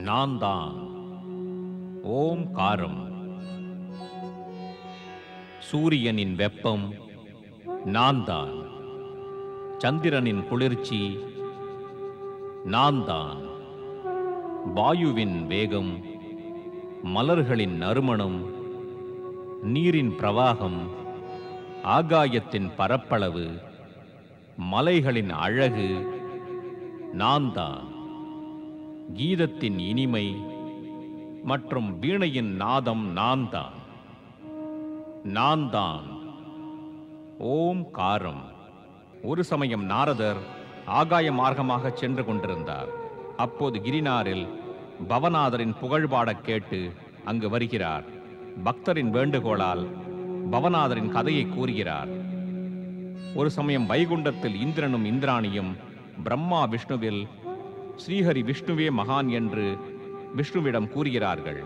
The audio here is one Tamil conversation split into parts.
நான் தான் ஓம்காரம். சூரியனின் வெப்பம் நான் தான். சந்திரனின் குளிர்ச்சி நான் தான். வாயுவின் வேகம், மலர்களின் நறுமணம், நீரின் பிரவாகம், ஆகாயத்தின் பரப்பளவு, மலைகளின் அழகு நான் தான். கீதத்தின் இனிமை மற்றும் வீணையின் நாதம் நான் தான். நான் தான் ஓம்காரம். ஒரு சமயம் நாரதர் ஆகாய மார்க்கமாக சென்று கொண்டிருந்தார். அப்போது கிரிநாரில் பவநாதரின் புகழ்பாடக் கேட்டு அங்கு வருகிறார். பக்தரின் வேண்டுகோளால் பவநாதரின் கதையை கூறுகிறார். ஒரு சமயம் வைகுண்டத்தில் இந்திரனும் இந்திராணியும் பிரம்மா விஷ்ணுவில் ஸ்ரீஹரி விஷ்ணுவே மகான் என்று விஷ்ணுவிடம் கூறுகிறார்கள்.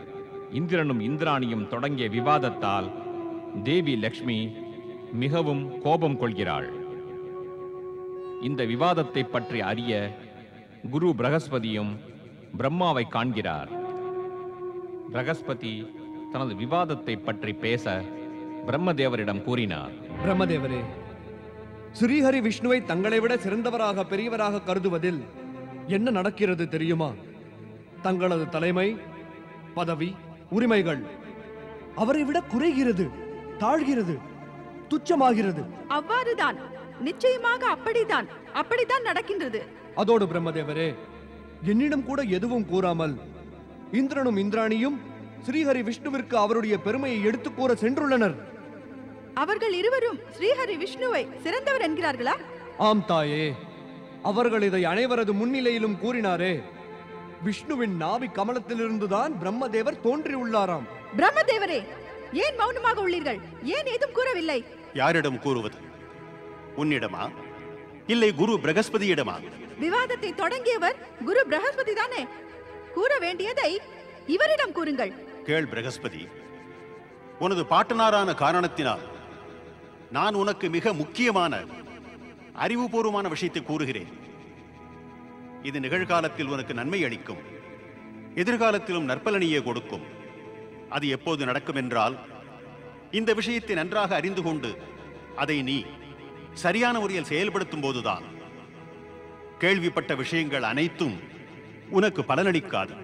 இந்திரனும் இந்திராணியும் தொடங்கிய விவாதத்தால் தேவி லக்ஷ்மி மிகவும் கோபம் கொள்கிறாள். இந்த விவாதத்தை பற்றி அறிய குரு பிரகஸ்பதியும் பிரம்மாவை காண்கிறார். பிரகஸ்பதி தனது விவாதத்தை பற்றி பேச பிரம்மதேவரிடம் கூறினார். பிரம்மதேவரே, ஸ்ரீஹரி விஷ்ணுவை தங்களை விட சிறந்தவராக பெரியவராக கருதுவதில் என்ன நடக்கிறது தெரியுமா? தங்களது தலைமை, பதவி, உரிமைகள் அவரை விட குறைகிறது, தாழ்கிறது, துச்சமாகிறது. அவ்வாறுதான், நிச்சயமாக அப்படித்தான் நடக்கின்றது. அதோடு பிரம்மதேவரே, என்னிடம் கூட எதுவும் கூறாமல் இந்திரனும் இந்திராணியும் ஸ்ரீஹரி விஷ்ணுவிற்கு அவருடைய பெருமையை எடுத்து கூற சென்றுள்ளனர். அவர்கள் இருவரும் ஸ்ரீஹரி விஷ்ணுவை சிறந்தவர் என்கிறார்களா? ஆம் தாயே, அவர்கள் இதை அனைவரது முன்னிலையிலும் கூறினாரே. விஷ்ணுவின் நாவி கமலத்திலிருந்துதான் பிரம்மதேவர் தோன்றியுள்ளாராம். பிரம்மதேவரே, ஏன் மௌனமாக உள்ளீர்கள்? ஏன் ஏதும் கூறவில்லை? யாரிடம் கூறுவது? உன்னிடமா, இல்லை குரு பிரகஸ்பதியிடமா? விவாதத்தை தொடங்கியவர் குரு பிரகஸ்பதி தானே. கூற வேண்டியதை இவரிடம் கூறுங்கள். கேள் பிரகஸ்பதி, உனது பாட்டனாரான காரணத்தினால் நான் உனக்கு மிக முக்கியமான அறிவுபூர்வமான விஷயத்தை கூறுகிறேன். இது நிகழ்காலத்தில் உனக்கு நன்மை அளிக்கும், எதிர்காலத்திலும் நற்பலனையே கொடுக்கும். அது எப்போது நடக்கும் என்றால், இந்த விஷயத்தை நன்றாக அறிந்து கொண்டு அதை நீ சரியான முறையில் செயல்படுத்தும் போதுதான். கேள்விப்பட்ட விஷயங்கள் அனைத்தும் உனக்கு பலனளிக்காது.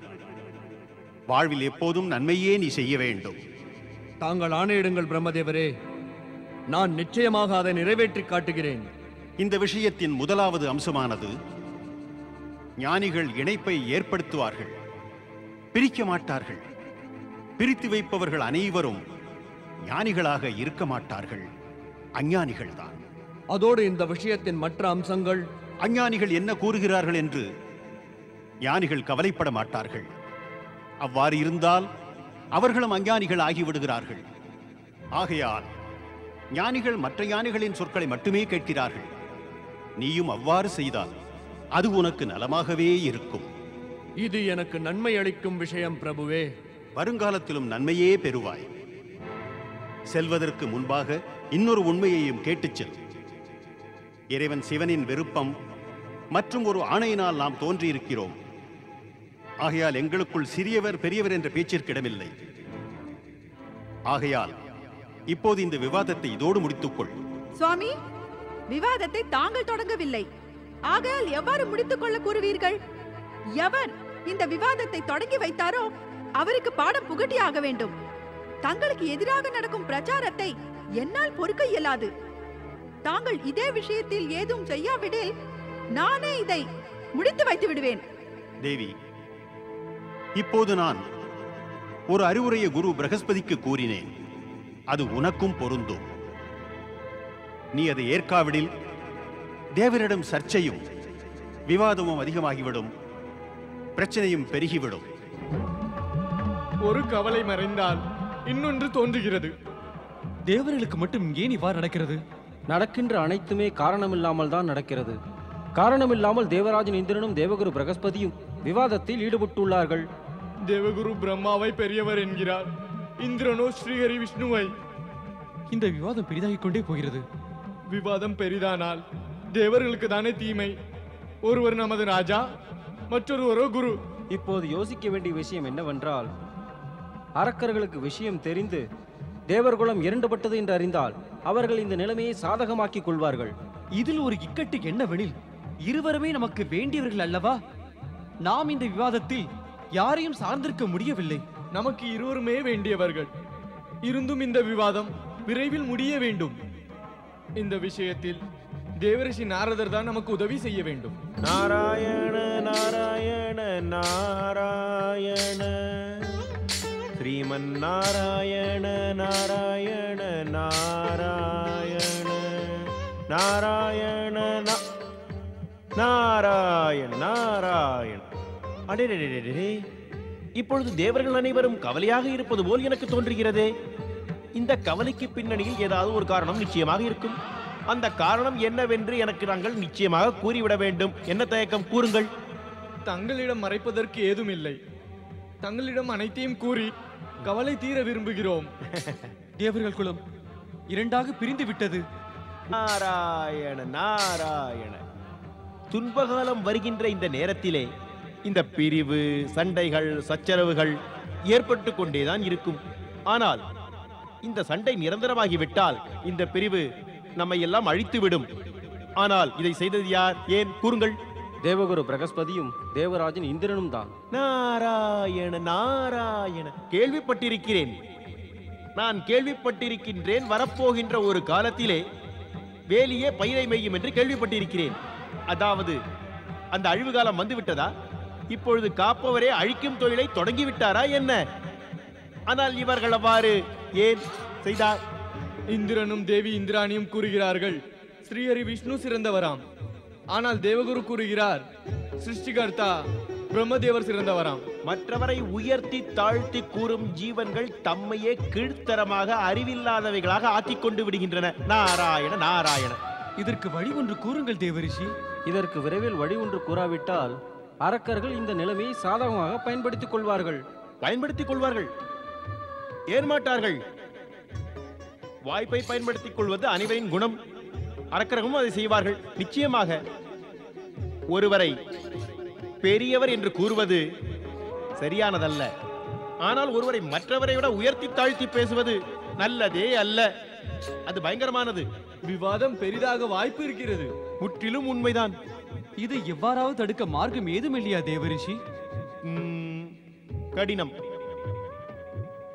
வாழ்வில் எப்போதும் நன்மையே நீ செய்ய வேண்டும். தாங்கள் ஆணையிடுங்கள் பிரம்மதேவரே, நான் நிச்சயமாக அதை நிறைவேற்றி காட்டுகிறேன். இந்த விஷயத்தின் முதலாவது அம்சமானது, ஞானிகள் இணைப்பை ஏற்படுத்துவார்கள், பிரிக்க மாட்டார்கள். பிரித்து வைப்பவர்கள் அனைவரும் ஞானிகளாக இருக்க மாட்டார்கள், அஞ்ஞானிகள் தான். அதோடு இந்த விஷயத்தின் மற்ற அம்சங்கள், அஞ்ஞானிகள் என்ன கூறுகிறார்கள் என்று ஞானிகள் கவலைப்பட மாட்டார்கள். அவ்வாறு இருந்தால் அவர்களும் அஞ்ஞானிகள் ஆகிவிடுகிறார்கள். ஆகையால் ஞானிகள் மற்ற ஞானிகளின் சொற்களை மட்டுமே கேட்கிறார்கள். நீயும் அவ்வாறு செய்தால் அது உனக்கு நலமாகவே இருக்கும். இது எனக்கு நன்மை அளிக்கும் விஷயம் பிரபுவே. வருங்காலத்திலும் நன்மையே பெறுவாய். செல்வதற்கு முன்பாக இன்னொரு உண்மையையும் கேட்டுச் செல். இறைவன் சிவனின் விருப்பம் மற்றும் ஒரு ஆணையினால் நாம் தோன்றியிருக்கிறோம். ஆகையால் எங்களுக்குள் சிறியவர் பெரியவர் என்ற பேச்சிற்கு இடமில்லை. ஆகையால் இப்போது இந்த விவாதத்தை இதோடு முடித்துக்கொள். சுவாமி, விவாதத்தை தாங்கள் தொடங்கவில்லை. ஆகையால் எவ்வாறு முடித்துக் கொள்ள கூறுவீர்கள்? எவர் இந்த விவாதத்தை தொடங்கி வைத்தாரோ அவருக்கு பாடம் புகட்டி ஆக வேண்டும். தங்களுக்கு எதிராக நடக்கும் பிரச்சாரத்தை என்னால் பொறுக்க இயலாது. தாங்கள் இதே விஷயத்தில் ஏதும் செய்யாவிடில் நானே இதை முடித்து வைத்து விடுவேன். தேவி, இப்போது நான் ஒரு அறிவுரையை குரு பிரகஸ்பதிக்கு கூறினேன். அது உனக்கும் பொருந்தும். நீ அதை ஏற்காவிடில் தேவரிடம் சர்ச்சையும் விவாதமும் அதிகமாகிவிடும், பிரச்சனையும் பெருகிவிடும். ஒரு கவலை மறைந்தால் இன்னொன்று தோன்றுகிறது. தேவர்களுக்கு மட்டும் ஏன் இவ்வாறு நடக்கிறது? நடக்கின்ற அனைத்துமே காரணமில்லாமல் தான் நடக்கிறது. காரணமில்லாமல் தேவராஜன் இந்திரனும் தேவகுரு பிரகஸ்பதியும் விவாதத்தில் ஈடுபட்டுள்ளார்கள். தேவகுரு பிரம்மாவை பெரியவர் என்கிறார், இந்திரனோ ஸ்ரீஹரி விஷ்ணுவை. இந்த விவாதம் பெரிதாகிக் கொண்டே போகிறது. விவாதம் பெரிதானால் தேவர்களுக்கு தானே தீமை. ஒருவர் நமது ராஜா, மற்றொருவரோ குரு. இப்போது யோசிக்க வேண்டிய விஷயம் என்னவென்றால், அரக்கர்களுக்கு விஷயம் தெரிந்து தேவர்குலம் இரண்டுபட்டது என்று அறிந்தால் அவர்கள் இந்த நிலைமையை சாதகமாக்கிக் கொள்வார்கள். இதில் ஒரு இக்கட்டு என்னவெனில், இருவருமே நமக்கு வேண்டியவர்கள் அல்லவா? நாம் இந்த விவாதத்தில் யாரையும் சார்ந்திருக்க முடியவில்லை. நமக்கு இருவருமே வேண்டியவர்கள். இருந்தும் இந்த விவாதம் விரைவில் முடிய வேண்டும். இந்த விஷயத்தில் தேவரிஷி நாரதர் தான் நமக்கு உதவி செய்ய வேண்டும். நாராயண நாராயண நாராயண ஸ்ரீமன் நாராயண நாராயண நாராயண நாராயண நாராயண நாராயண. அடே, இப்பொழுது தேவர்கள் அனைவரும் கவலையாக இருப்பது போல் எனக்கு தோன்றுகிறதே. இந்த கவலைக்கு பின்னணியில் ஏதாவது ஒரு காரணம் நிச்சயமாக இருக்கும். அந்த காரணம் என்னவென்று எனக்கு நாங்கள் நிச்சயமாக கூறிவிட வேண்டும். என்ன தயக்கம், கூறுங்கள். தங்களிடம் மறைப்பதற்கு ஏதுமில்லை. தங்களிடம் அனைத்தையும் கூறி கவலை தீர விரும்புகிறோம். தேவர்கள் குலம் இரண்டாக பிரிந்து விட்டது. நாராயண நாராயண. துன்பகாலம் வருகின்ற இந்த நேரத்திலே இந்த பிரிவு, சண்டைகள், சச்சரவுகள் ஏற்பட்டு கொண்டேதான் இருக்கும். ஆனால் இந்த சண்டை நிரந்தரமாகிவிட்டால் இந்த பிரிவு நம்மை எல்லாம் அழித்துவிடும். ஆனால் இதை செய்தது யார்? ஏன், கூறுங்கள். தேவகுரு பிரகஸ்பதியும் தேவராஜன் இந்திரனும் தான். நாராயண நாராயண. கேள்விப்பட்டிருக்கிறேன், நான் கேள்விப்பட்டிருக்கின்றேன். வரப்போகின்ற ஒரு காலத்திலே வேலியே பயிரை மேயும் என்று கேள்விப்பட்டிருக்கிறேன். அதாவது அந்த அழிவு காலம் வந்துவிட்டதா? இப்பொழுது காப்பவரே அழிக்கும் தொழிலை தொடங்கிவிட்டாரா என்ன? ஆனால் இவர்கள் அவ்வாறு ஏன் செய்தார்? இந்திரனும் தேவி இந்திராணியும் கூறுகிறார்கள் ஸ்ரீஹரி விஷ்ணு சிறந்தவராம். ஆனால் தேவகுரு கூறுகிறார் சிருஷ்டிகர்த்தா பிரம்மதேவர் சிறந்தவராம். மற்றவரை உயர்த்தி தாழ்த்தி கூறும் ஜீவன்கள் தம்மையே கீழ்த்தரமாக அறிவில்லாதவைகளாக ஆக்கிக் கொண்டு விடுகின்றன. நாராயண நாராயண. இதற்கு வழி ஒன்று கூறுங்கள் தேவரிஷி. இதற்கு விரைவில் வழி ஒன்று கூறாவிட்டால் அரக்கர்கள் இந்த நிலைமையை சாதகமாக பயன்படுத்திக் கொள்வார்கள். பயன்படுத்திக் கொள்வார்கள், ஏன் மாட்டார்கள்? வாய்ப்பை பயன்படுத்திக் கொள்வது அனைவரின் குணம். அரக்கர்களும் அதை செய்வார்கள் நிச்சயமாக. ஒருவரை பெரியவர் என்று கூறுவது சரியானதல்ல. ஆனால் ஒருவரை மற்றவரை விட உயர்த்தி தாழ்த்தி பேசுவது நல்லதே அல்ல. அது பயங்கரமானது. விவாதம் பெரிதாக வாய்ப்பு இருக்கிறது. முற்றிலும் உண்மைதான். இதை எவ்வாறாவது தடுக்க மார்க்கம் ஏதும் இல்லையா தேவரிஷி? கடினம்,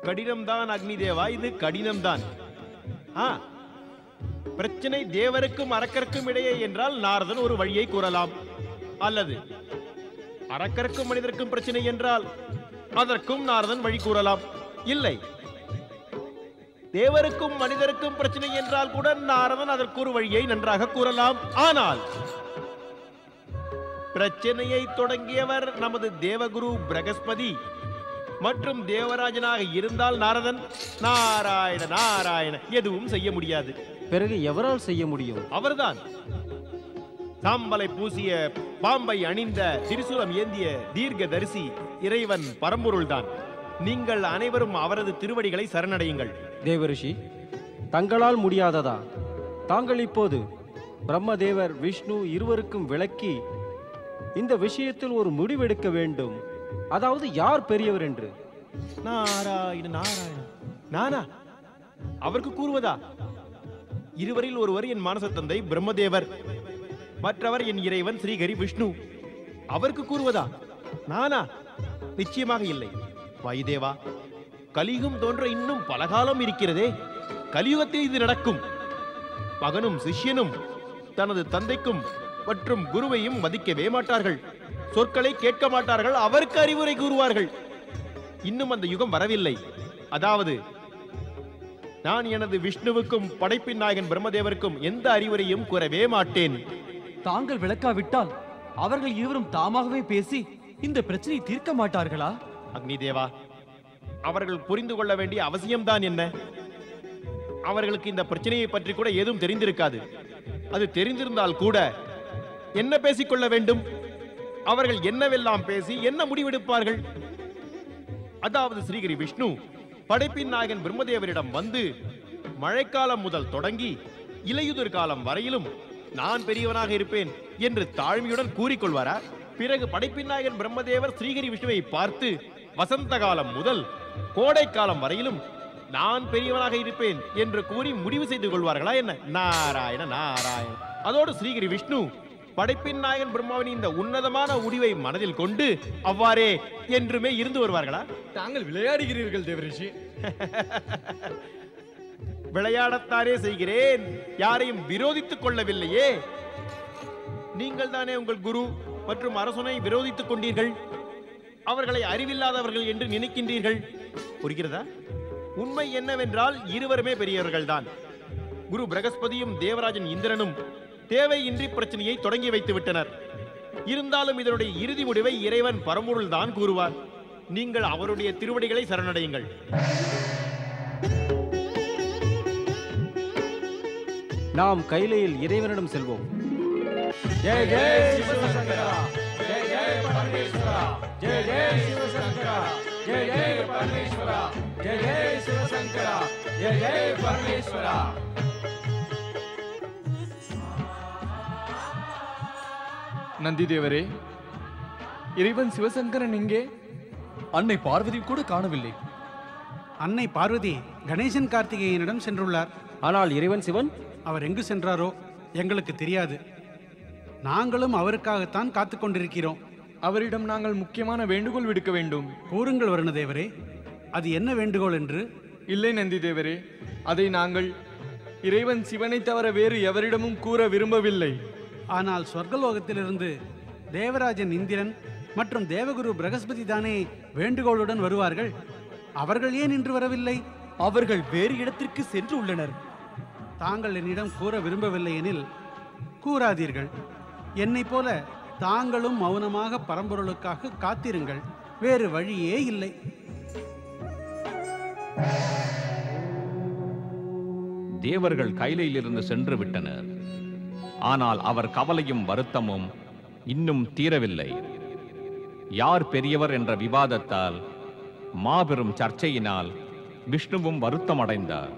கடினம்தான் அக்னி தேவா, இது கடினம்தான். பிரச்சனை தேவருக்கும் அரக்கருக்கும் இடையே என்றால் நாரதன் ஒரு வழியை கூறலாம். அல்லது அரக்கருக்கும் மனிதருக்கும் பிரச்சனை என்றால் அதற்கும் நாரதன் வழி கூறலாம். இல்லை, தேவருக்கும் மனிதருக்கும் பிரச்சனை என்றால் கூட நாரதன் அதற்கு ஒரு வழியை நன்றாக கூறலாம். ஆனால் பிரச்சனையை தொடங்கியவர் நமது தேவகுரு பிரகஸ்பதி மற்றும் தேவராஜனாக இருந்தால் நாரதன் நாராயண நாராயண எதுவும் செய்ய முடியாது. பிறகு எவரால் செய்ய முடியும்? அவர்தான். சாம்பலை பூசிய பாம்பை அணிந்த திரிசூலம் ஏந்திய தீர்க்க தரிசி இறைவன் பரம்பொருள்தான். நீங்கள் அனைவரும் அவரது திருவடிகளை சரணடையுங்கள். தேவரிஷி, தங்களால் முடியாததா? தாங்கள் இப்போது பிரம்மதேவர் விஷ்ணு இருவருக்கும் விளக்கி இந்த விஷயத்தில் ஒரு முடிவெடுக்க வேண்டும். அதாவது யார் பெரியவர் என்று. நாராயண நாராயண. நானா அவருக்கு கூறுவதா? இருவரில் ஒருவர் என் மானச தந்தை பிரம்மதேவர், மற்றவர் என் இறைவன் ஸ்ரீஹரி விஷ்ணு. அவருக்கு கூறுவதா? நானா? நிச்சயமாக இல்லை. வாயுதேவா, கலியுகம் தோன்ற இன்னும் பல காலம் இருக்கிறதே. கலியுகத்தில் இது நடக்கும். மகனும் சிஷ்யனும் தனது தந்தைக்கும் மற்றும் குருவையும் மதிக்கவே மாட்டார்கள். சொற்களை கேட்க மாட்டார்கள். அவருக்கு அறிவுரை கூறுவார்கள். இன்னும் அந்த யுகம் வரவில்லை. அதாவது நான் எனது விஷ்ணுவுக்கும் படைப்பின் நாயகன் பிரம்மதேவருக்கும் எந்த அறிவுரையும் கூறவே மாட்டேன். தாங்கள் விளக்காவிட்டால் அவர்கள் இருவரும் தாமாகவே பேசி இந்த பிரச்சனையை தீர்க்க மாட்டார்களா? அக்னி தேவா, அவர்கள் புரிந்து கொள்ள வேண்டிய அவசியம்தான் என்ன? அவர்களுக்கு இந்த பிரச்சனையை பற்றி கூட ஏதும் தெரிந்திருக்காது. அது தெரிந்திருந்தால் கூட என்ன பேசிக்கொள்ள வேண்டும்? அவர்கள் என்னவெல்லாம் பேசி என்ன முடிவெடுப்பார்கள்? அதாவது ஸ்ரீஹரி விஷ்ணு படைப்பின் நாயகன் பிரம்மதேவரிடம் வந்து மழைக்காலம் முதல் தொடங்கி இலையுதிர் காலம் வரையிலும் நான் பெரியவனாக இருப்பேன் என்று தாழ்மையுடன் கூறிக்கொள்வாரா? பிறகு படைப்பின் நாயகன் பிரம்மதேவர் ஸ்ரீஹரி விஷ்ணுவை பார்த்து வசந்த காலம் முதல் கோடை காலம் வரையிலும் நான் பெரியவனாக இருப்பேன் என்று கூறி முடிவு செய்து கொள்வார்களா என்ன? நாராயண நாராயண. அதோடு ஸ்ரீஹரி விஷ்ணு படைப்பின் நாயகன் பிரம்மாவின் இந்த உன்னதமான முடிவை மனதில் கொண்டு அவ்வாறே என்றுமே இருந்து வருவார்களா? தாங்கள் விளையாடுகிறீர்கள் தேவரிஷி. விளையாடத்தானே செய்கிறேன், யாரையும் விரோதித்துக் கொள்ளவில்லையே. நீங்கள் தானே உங்கள் குரு மற்றும் அரசனை விரோதித்துக் கொண்டீர்கள். அவர்களை அறிவில்லாதவர்கள் என்று நினைக்கின்றீர்கள். புரிகிறதா? உண்மை என்னவென்றால் இருவருமே பெரியவர்கள் தான். குரு பிரகஸ்பதியும் தேவராஜன் இந்திரனும் தேவையின்றி பிரச்சனையை தொடங்கி வைத்து விட்டனர். இருந்தாலும் இதனுடைய இறுதி முடிவை இறைவன் பரம்பொருள் தான் கூறுவார். நீங்கள் அவருடைய திருவடிகளை சரணடையுங்கள். நாம் கைலையில் இறைவனிடம் செல்வோம். ஜெய் ஜெய் சிவசங்கரா, ஜெய் ஜெய் பரமேஸ்வரா, ஜெய் ஜெய் சிவசங்கரா, ஜெய் ஜெய் பரமேஸ்வரா, ஜெய் ஜெய் சிவசங்கரா, ஜெய் ஜெய் பரமேஸ்வரா. நந்தி தேவரே, இறைவன் சிவசங்கரன் எங்கே? அன்னை பார்வதி கூட காணவில்லை. அன்னை பார்வதி கணேசன் கார்த்திகேயனிடம் சென்றுள்ளார். ஆனால் இறைவன் சிவன் அவர் எங்கு சென்றாரோ எங்களுக்கு தெரியாது. நாங்களும் அவருக்காகத்தான் காத்து கொண்டிருக்கிறோம். அவரிடம் நாங்கள் முக்கியமான வேண்டுகோள் விடுக்க வேண்டும். கூறுங்கள் வருணதேவரே, அது என்ன வேண்டுகோள் என்று? இல்லை நந்தி தேவரே, அதை நாங்கள் இறைவன் சிவனை தவிர வேறு எவரிடமும் கூற விரும்பவில்லை. ஆனால் சொர்க்கலோகத்திலிருந்து தேவராஜன் இந்திரன் மற்றும் தேவகுரு பிரகஸ்பதி தானே வேண்டுகோளுடன் வருவார்கள். அவர்கள் ஏன் இன்று வரவில்லை? அவர்கள் வேறு இடத்திற்கு சென்று உள்ளனர். தாங்கள் என்னிடம் கூற விரும்பவில்லை எனில் கூறாதீர்கள். என்னை போல தாங்களும் மௌனமாக பரம்பொருளுக்காக காத்திருங்கள். வேறு வழியே இல்லை. தேவர்கள் கைலையிலிருந்து சென்று விட்டனர். ஆனால் அவர் கவலையும் வருத்தமும் இன்னும் தீரவில்லை. யார் பெரியவர் என்ற விவாதத்தால், மாபெரும் சர்ச்சையினால் விஷ்ணுவும் வருத்தமடைந்தார்,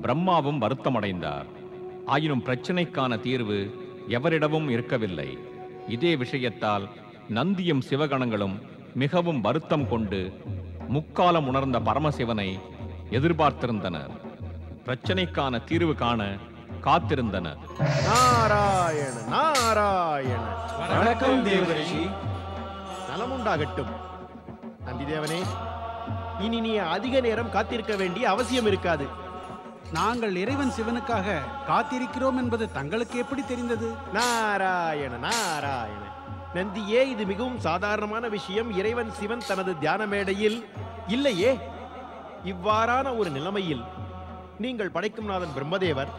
பிரம்மாவும் வருத்தமடைந்தார். ஆயினும் பிரச்சனைக்கான தீர்வு எவரிடமும் இருக்கவில்லை. இதே விஷயத்தால் நந்தியும் சிவகணங்களும் மிகவும் வருத்தம் கொண்டு முக்காலம் உணர்ந்த பரமசிவனை எதிர்பார்த்திருந்தனர். பிரச்சனைக்கான தீர்வு காண காத்திருந்தனர். நாராயண நாராயண. வணக்கம் தேவரிஷி. நலமுண்டாகட்டும். நந்தி தேவனே, இனி நீ அதிக நேரம் காத்திருக்க வேண்டிய அவசியம் இருக்காது. நாங்கள் இறைவன் சிவனுக்காக காத்திருக்கிறோம் என்பது தங்களுக்கு எப்படி தெரிந்தது? நாராயண நாராயண. நந்தியே, இது மிகவும் சாதாரணமான விஷயம். இறைவன் சிவன் தனது தியான மேடையில் இல்லையே. இவ்வாறான ஒரு நிலைமையில் நீங்கள் படைக்கும் நாதன் பிரம்மதேவர்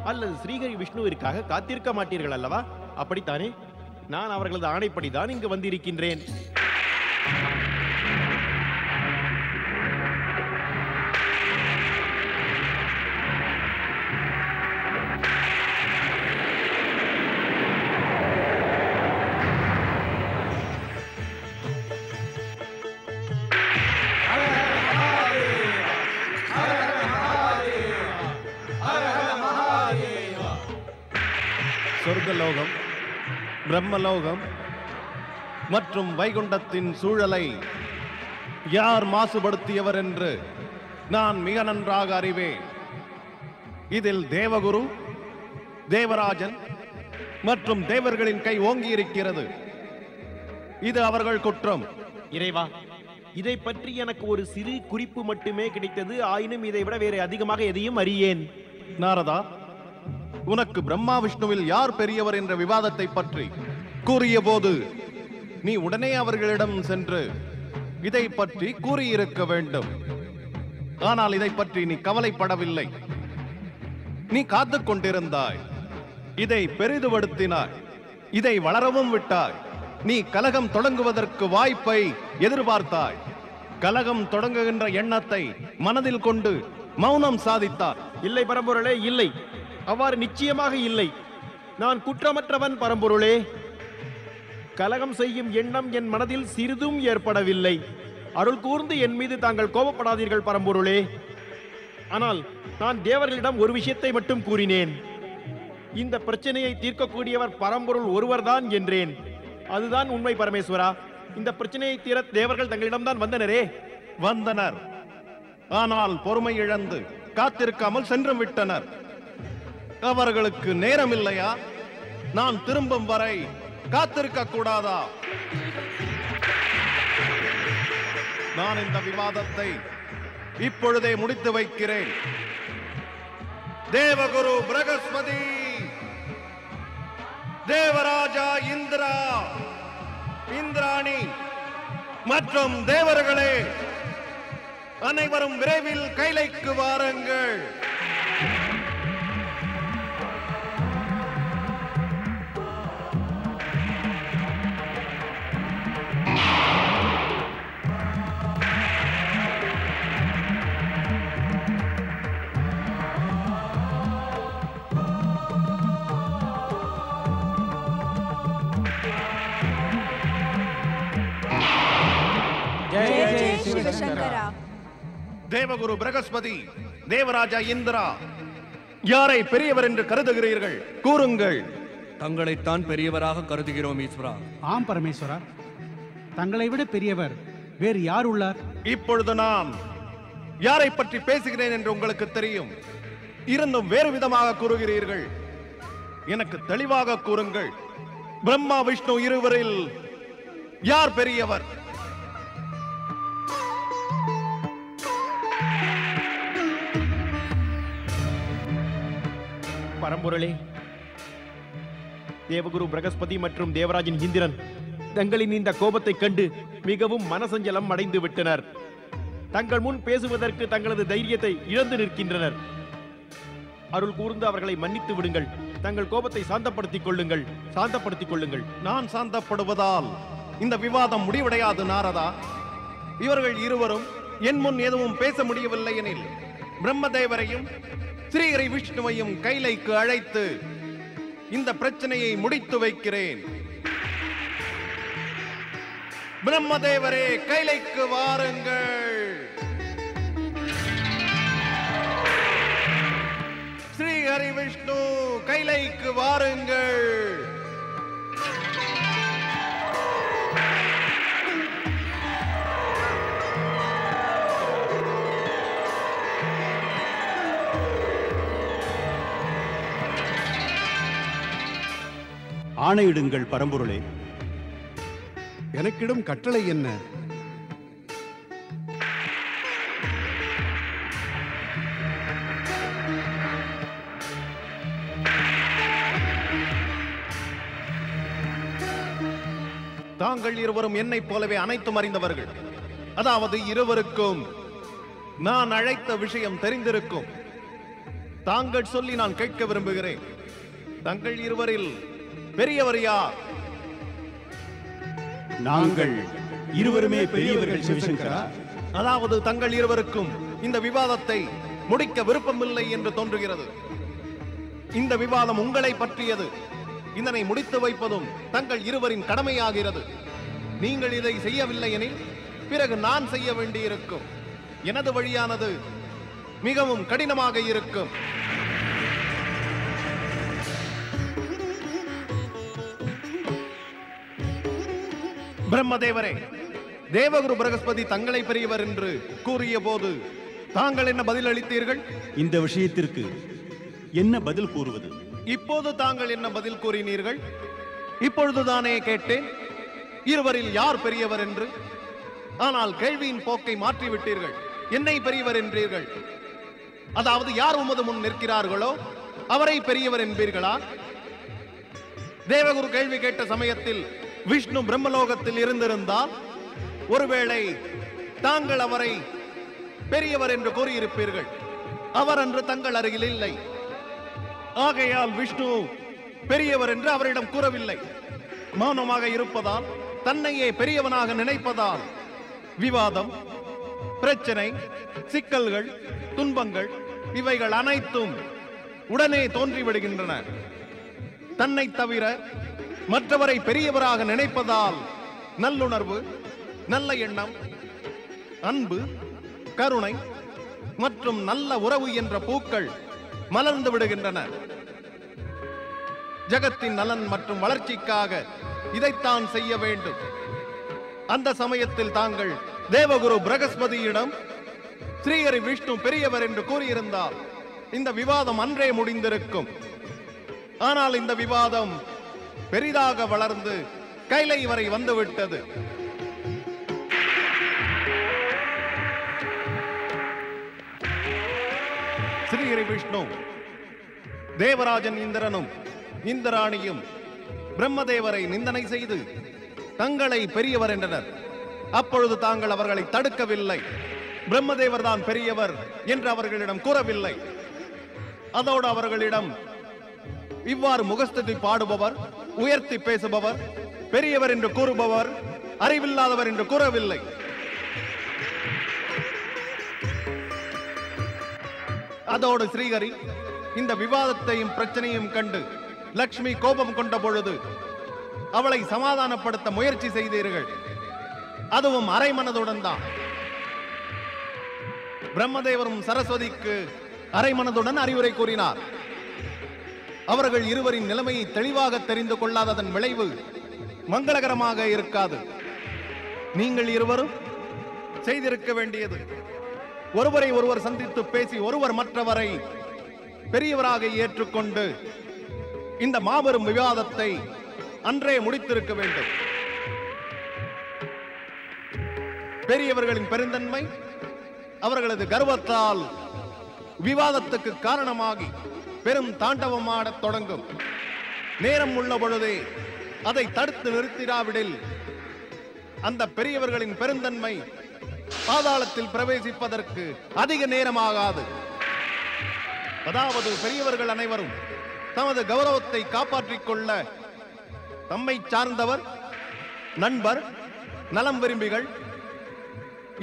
அல்லது ஸ்ரீஹரி விஷ்ணுவிற்காக காத்திருக்க மாட்டீர்கள் அல்லவா? அப்படித்தானே? நான் அவர்களது ஆணைப்படிதான் இங்கு வந்திருக்கின்றேன். சொர்க்கலோகம், பிரம்மலோகம் மற்றும் வைகுண்டத்தின் சூழலை யார் மாசுபடுத்தியவர் என்று நான் மிக நன்றாக அறிவேன். இதில் தேவகுரு, தேவராஜன் மற்றும் தேவர்களின் கை ஓங்கி இருக்கிறது. இது அவர்கள் குற்றம். இறைவா, இதை பற்றி எனக்கு ஒரு சிறு குறிப்பு மட்டுமே கிடைத்தது. ஆயினும் இதை விட வேறு அதிகமாக எதையும் அறியேன். நாரதா, உனக்கு பிரம்மா விஷ்ணுவில் யார் பெரியவர் என்ற விவாதத்தை பற்றி கூறிய போது நீ உடனே அவர்களிடம் சென்று இதை பற்றி கூறியிருக்க வேண்டும். ஆனால் இதை பற்றி நீ கவலைப்படவில்லை. நீ காத்துக் கொண்டிருந்தாய். இதை பெரிதுபடுத்தினாய். இதை வளரவும் விட்டாய். நீ கலகம் தொடங்குவதற்கு வாய்ப்பை எதிர்பார்த்தாய். கலகம் தொடங்குகின்ற எண்ணத்தை மனதில் கொண்டு மௌனம் சாதித்தார். இல்லை பரம்பொருளே, இல்லை. அவ்வாறு நிச்சயமாக இல்லை. நான் குற்றமற்றவன் பரம்பொருளே. கலகம் செய்யும் எண்ணம் என் மனதில் சிறிதும் ஏற்படவில்லை. அருள் கூர்ந்து என் மீது தாங்கள் கோபப்படாதீர்கள் பரம்பொருளே. ஆனால் நான் தேவர்களிடம் ஒரு விஷயத்தை மட்டும் கூறினேன். இந்த பிரச்சனையை தீர்க்கக்கூடியவர் பரம்பொருள் ஒருவர்தான் என்றேன். அதுதான் உண்மை பரமேஸ்வரா. இந்த பிரச்சனையை தீர தேவர்கள் தங்களிடம்தான் வந்தனரே. வந்தனர், ஆனால் பொறுமை இழந்து காத்திருக்காமல் சென்று விட்டனர். அவர்களுக்கு நேரம் இல்லையா? நான் திரும்பும் வரை காத்திருக்க கூடாதா? நான் இந்த விவாதத்தை இப்பொழுதே முடித்து வைக்கிறேன். தேவகுரு பிரகஸ்பதி, தேவராஜா இந்திரா, இந்திராணி மற்றும் தேவர்களே, அனைவரும் விரைவில் கைலைக்கு வாருங்கள். जय जय शिव शंकरा. தேவகுரு பிரகஸ்பதி, தேவராஜா இந்திரா, யாரை பெரியவர் என்று கருதுகிறீர்கள்? கூறுங்கள். தங்களைத்தான் பெரியவராக கருதுகிறோம் ஈஸ்வரா. ஆம் பரமேஸ்வரா, தங்களை விட பெரியவர் வேறு யார் உள்ளார்? இப்பொழுது நான் யாரை பற்றி பேசுகிறேன் என்று உங்களுக்கு தெரியும். இருந்தும் வேறு விதமாக கூறுகிறீர்கள். எனக்கு தெளிவாக கூறுங்கள். பிரம்மா விஷ்ணு இருவரில் யார் பெரியவர்? பரம்பொருளே, தேவகுரு பிரகஸ்பதி மற்றும் தேவராஜன் இந்திரன் தங்களின் இந்த கோபத்தை கண்டு மிகவும் மனசஞ்சலம் அடைந்து விட்டனர். தங்கள் முன் பேசுவதற்கு தங்களது தைரியத்தை இழந்து நிற்கின்றனர். அருள் கூர்ந்து அவர்களை மன்னித்து விடுங்கள். தங்கள் கோபத்தை சாந்தப்படுத்திக் கொள்ளுங்கள், சாந்தப்படுத்திக் கொள்ளுங்கள். நான் சாந்தப்படுவதால் இந்த விவாதம் முடிவடையாது நாரதா. இவர்கள் இருவரும் என் முன் எதுவும் பேச முடியவில்லை எனில் பிரம்மதேவரையும் ஸ்ரீஹரி விஷ்ணுவையும் கைலைக்கு அழைத்து இந்த பிரச்சனையை முடித்து வைக்கிறேன். பிரம்மதேவரே, கைலைக்கு வாருங்கள். ஸ்ரீஹரி விஷ்ணு, கைலைக்கு வாருங்கள். ஆணையிடுங்கள் பரம்பொருளே. எனக்கிடும் கட்டளை என்ன? தாங்கள் இருவரும் என்னைப் போலவே அனைத்தும் அறிந்தவர்கள். அதாவது இருவருக்கும் நான் அழைத்த விஷயம் தெரிந்திருக்கும். தாங்கள் சொல்லி நான் கேட்க விரும்புகிறேன். தங்கள் இருவரில் பெரியவர் யார்? நாங்கள் இருவருமே பெரியவர்கள் சிவசங்கரா. அதாவது தங்கள் இருவருக்கும் இந்த விவாதத்தை முடிக்க விருப்பமில்லை என்று தோன்றுகிறது. இந்த விவாதம் உங்களை பற்றியது. இதனை முடித்து வைப்பதும் தங்கள் இருவரின் கடமையாகிறது. நீங்கள் இதை செய்யவில்லை எனில் பிறகு நான் செய்ய வேண்டியிருக்கும். எனது வழியானது மிகவும் கடினமாக இருக்கும். பிரம்மதேவரே, தேவகுரு பிரகஸ்பதி தங்களை பெரியவர் என்று கூறிய போது தாங்கள் என்ன பதில் அளித்தீர்கள்? இந்த விஷயத்திற்கு என்ன பதில் கூறுவது? இப்போது தாங்கள் என்ன பதில் கூறினீர்கள்? இப்பொழுதுதானே கேட்டேன் இருவரில் யார் பெரியவர் என்று. ஆனால் கேள்வியின் போக்கை மாற்றிவிட்டீர்கள். என்னை பெரியவர் என்றீர்கள். அதாவது யார் உமது முன் நிற்கிறார்களோ அவரை பெரியவர் என்பீர்களா? தேவகுரு கேள்வி கேட்ட சமயத்தில் விஷ்ணு பிரம்மலோகத்தில் இருந்திருந்தால் ஒருவேளை தாங்கள் அவரை பெரியவர் என்று கூறியிருப்பீர்கள். அவர் அன்று தங்கள் அருகில் இல்லை. ஆகையால் விஷ்ணு பெரியவர் என்று அவரிடம் கூறவில்லை. மௌனமாக இருப்பதால், தன்னையே பெரியவனாக நினைப்பதால் விவாதம், பிரச்சனை, சிக்கல்கள், துன்பங்கள் இவைகள் அனைத்தும் உடனே தோன்றிவிடுகின்றன. தன்னை தவிர மற்றவரை பெரியவராக நினைப்பதால் நல்லுணர்வு, நல்ல எண்ணம், அன்பு, கருணை மற்றும் நல்ல உறவு என்ற பூக்கள் மலர்ந்து விடுகின்றன. ஜகத்தின் நலன் மற்றும் வளர்ச்சிக்காக இதைத்தான் செய்ய வேண்டும். அந்த சமயத்தில் தாங்கள் தேவகுரு பிரகஸ்பதியிடம் ஸ்ரீஹரி விஷ்ணு பெரியவர் என்று கூறியிருந்தால் இந்த விவாதம் அன்றே முடிந்திருக்கும். ஆனால் இந்த விவாதம் பெரிதாக வளர்ந்து கைலை வரை வந்துவிட்டது. ஸ்ரீஹரி விஷ்ணு தேவராஜன் இந்திரனும் இந்திராணியும் பிரம்மதேவரை நிந்தனை செய்து தங்களை பெரியவர் என்றனர். அப்பொழுது தாங்கள் அவர்களை தடுக்கவில்லை. பிரம்மதேவர் தான் பெரியவர் என்று அவர்களிடம் கூறவில்லை. அதோடு அவர்களிடம் இவ்வாறு முகஸ்துதி பாடுபவர், உயர்த்தி பேசுபவர், பெரியவர் என்று கூறுபவர், அறிவில்லாதவர் என்று கூறவில்லை. அதோடு ஸ்ரீஹரி இந்த விவாதத்தையும் பிரச்சனையும் கண்டு லக்ஷ்மி கோபம் கொண்ட பொழுது அவளை சமாதானப்படுத்த முயற்சி செய்தீர்கள். அதுவும் அரை மனதுடன் தான். பிரம்மதேவரும் சரஸ்வதிக்கு அரை மனதுடன் அறிவுரை கூறினார். அவர்கள் இருவரின் நிலைமையை தெளிவாக தெரிந்து கொள்ளாததன் விளைவு மங்களகரமாக இருக்காது. நீங்கள் இருவரும் செய்திருக்க வேண்டியது ஒருவரை ஒருவர் சந்தித்து பேசி ஒருவர் மற்றவரை பெரியவராக ஏற்றுக்கொண்டு இந்த மாபெரும் விவாதத்தை அன்றே முடித்திருக்க வேண்டும். பெரியவர்களின் பெருந்தன்மை அவர்களது கர்வத்தால் விவாதத்துக்கு காரணமாகி பெரும் தாண்டவமாடத் தொடங்கும். நேரம் உள்ள பொழுதே அதை தடுத்து நிறுத்திடாவிடில் அந்த பெரியவர்களின் பெருந்தன்மை பாதாளத்தில் பிரவேசிப்பதற்கு அதிக நேரமாகாது. அதாவது பெரியவர்கள் அனைவரும் தமது கௌரவத்தை காப்பாற்றிக் கொள்ள தம்மை சார்ந்தவர், நண்பர், நலம் விரும்பிகள்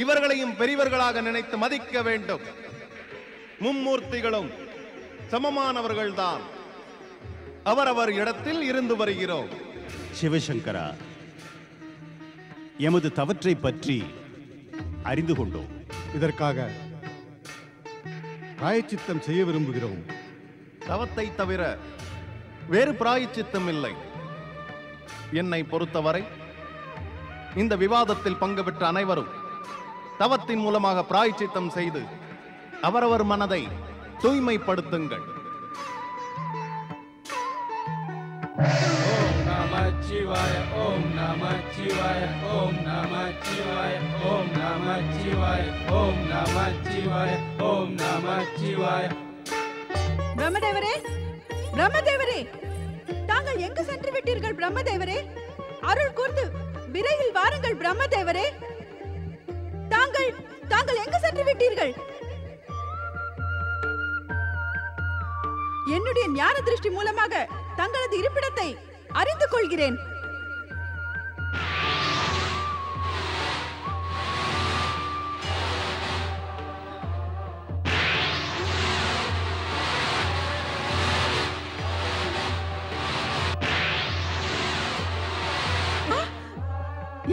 இவர்களையும் பெரியவர்களாக நினைத்து மதிக்க வேண்டும். மும்மூர்த்திகளும் சமமானவர்கள்தான். அவரவர் இடத்தில் இருந்து வருகிறோம். சிவசங்கரா, எமது தவற்றை பற்றி அறிந்து கொண்டோம். இதற்காக பிராயச்சித்தம் செய்ய விரும்புகிறோம். தவத்தை தவிர வேறு பிராயச்சித்தம் இல்லை. என்னை பொறுத்தவரை இந்த விவாதத்தில் பங்கு பெற்ற அனைவரும் தவத்தின் மூலமாக பிராயச்சித்தம் செய்து அவரவர் மனதை தூய்மைப்படுத்துங்கள். ஓம் நமச்சிவாய, ஓம் நமச்சிவாய, ஓம் நமச்சிவாய, ஓம் நமச்சிவாய, ஓம் நமச்சிவாய, ஓம் நமச்சிவாய. பிரம்மதேவரே, பிரம்மதேவரே, தாங்கள் எங்கு சென்று விட்டீர்கள்? பிரம்மதேவரே, அருள் கூர்ந்து விரைவில் வாருங்கள். பிரம்மதேவரே, தாங்கள் எங்கு சென்று விட்டீர்கள்? என்னுடைய ஞான திருஷ்டி மூலமாக தங்களது இருப்பிடத்தை அறிந்து கொள்கிறேன்.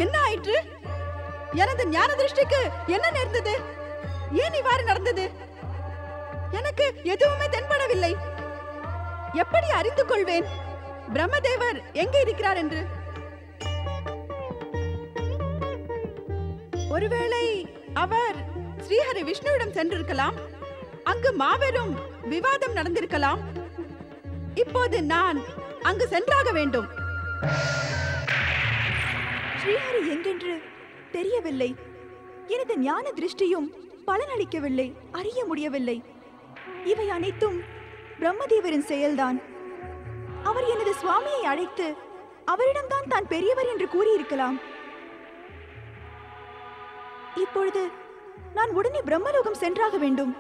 என்ன ஆயிற்று? எனது ஞான திருஷ்டிக்கு என்ன நேர்ந்தது? ஏன் இவ்வாறு நடந்தது? எனக்கு எதுவுமே தென்படவில்லை. எப்படி அறிந்து கொள்வேன் பிரம்மதேவர் எங்கே இருக்கிறார் என்று? ஒருவேளை அவர் ஸ்ரீஹரி விஷ்ணுவிடம் சென்றிருக்கலாம். அங்கு மாபெரும் விவாதம் நடந்திருக்கலாம். இப்போது நான் அங்கு சென்றாக வேண்டும். ஸ்ரீஹரி எங்கென்று தெரியவில்லை. எனது ஞான திருஷ்டியும் பலனளிக்கவில்லை, அறிய முடியவில்லை. இவை அனைத்தும் பிரம்மதேவரின் செயல்தான். அவர் எனது சுவாமியை அழைத்து அவரிடம்தான் தான் பெரியவர் என்று கூறியிருக்கலாம். இப்பொழுது நான் உடனே பிரம்மலோகம் சென்றாக வேண்டும்.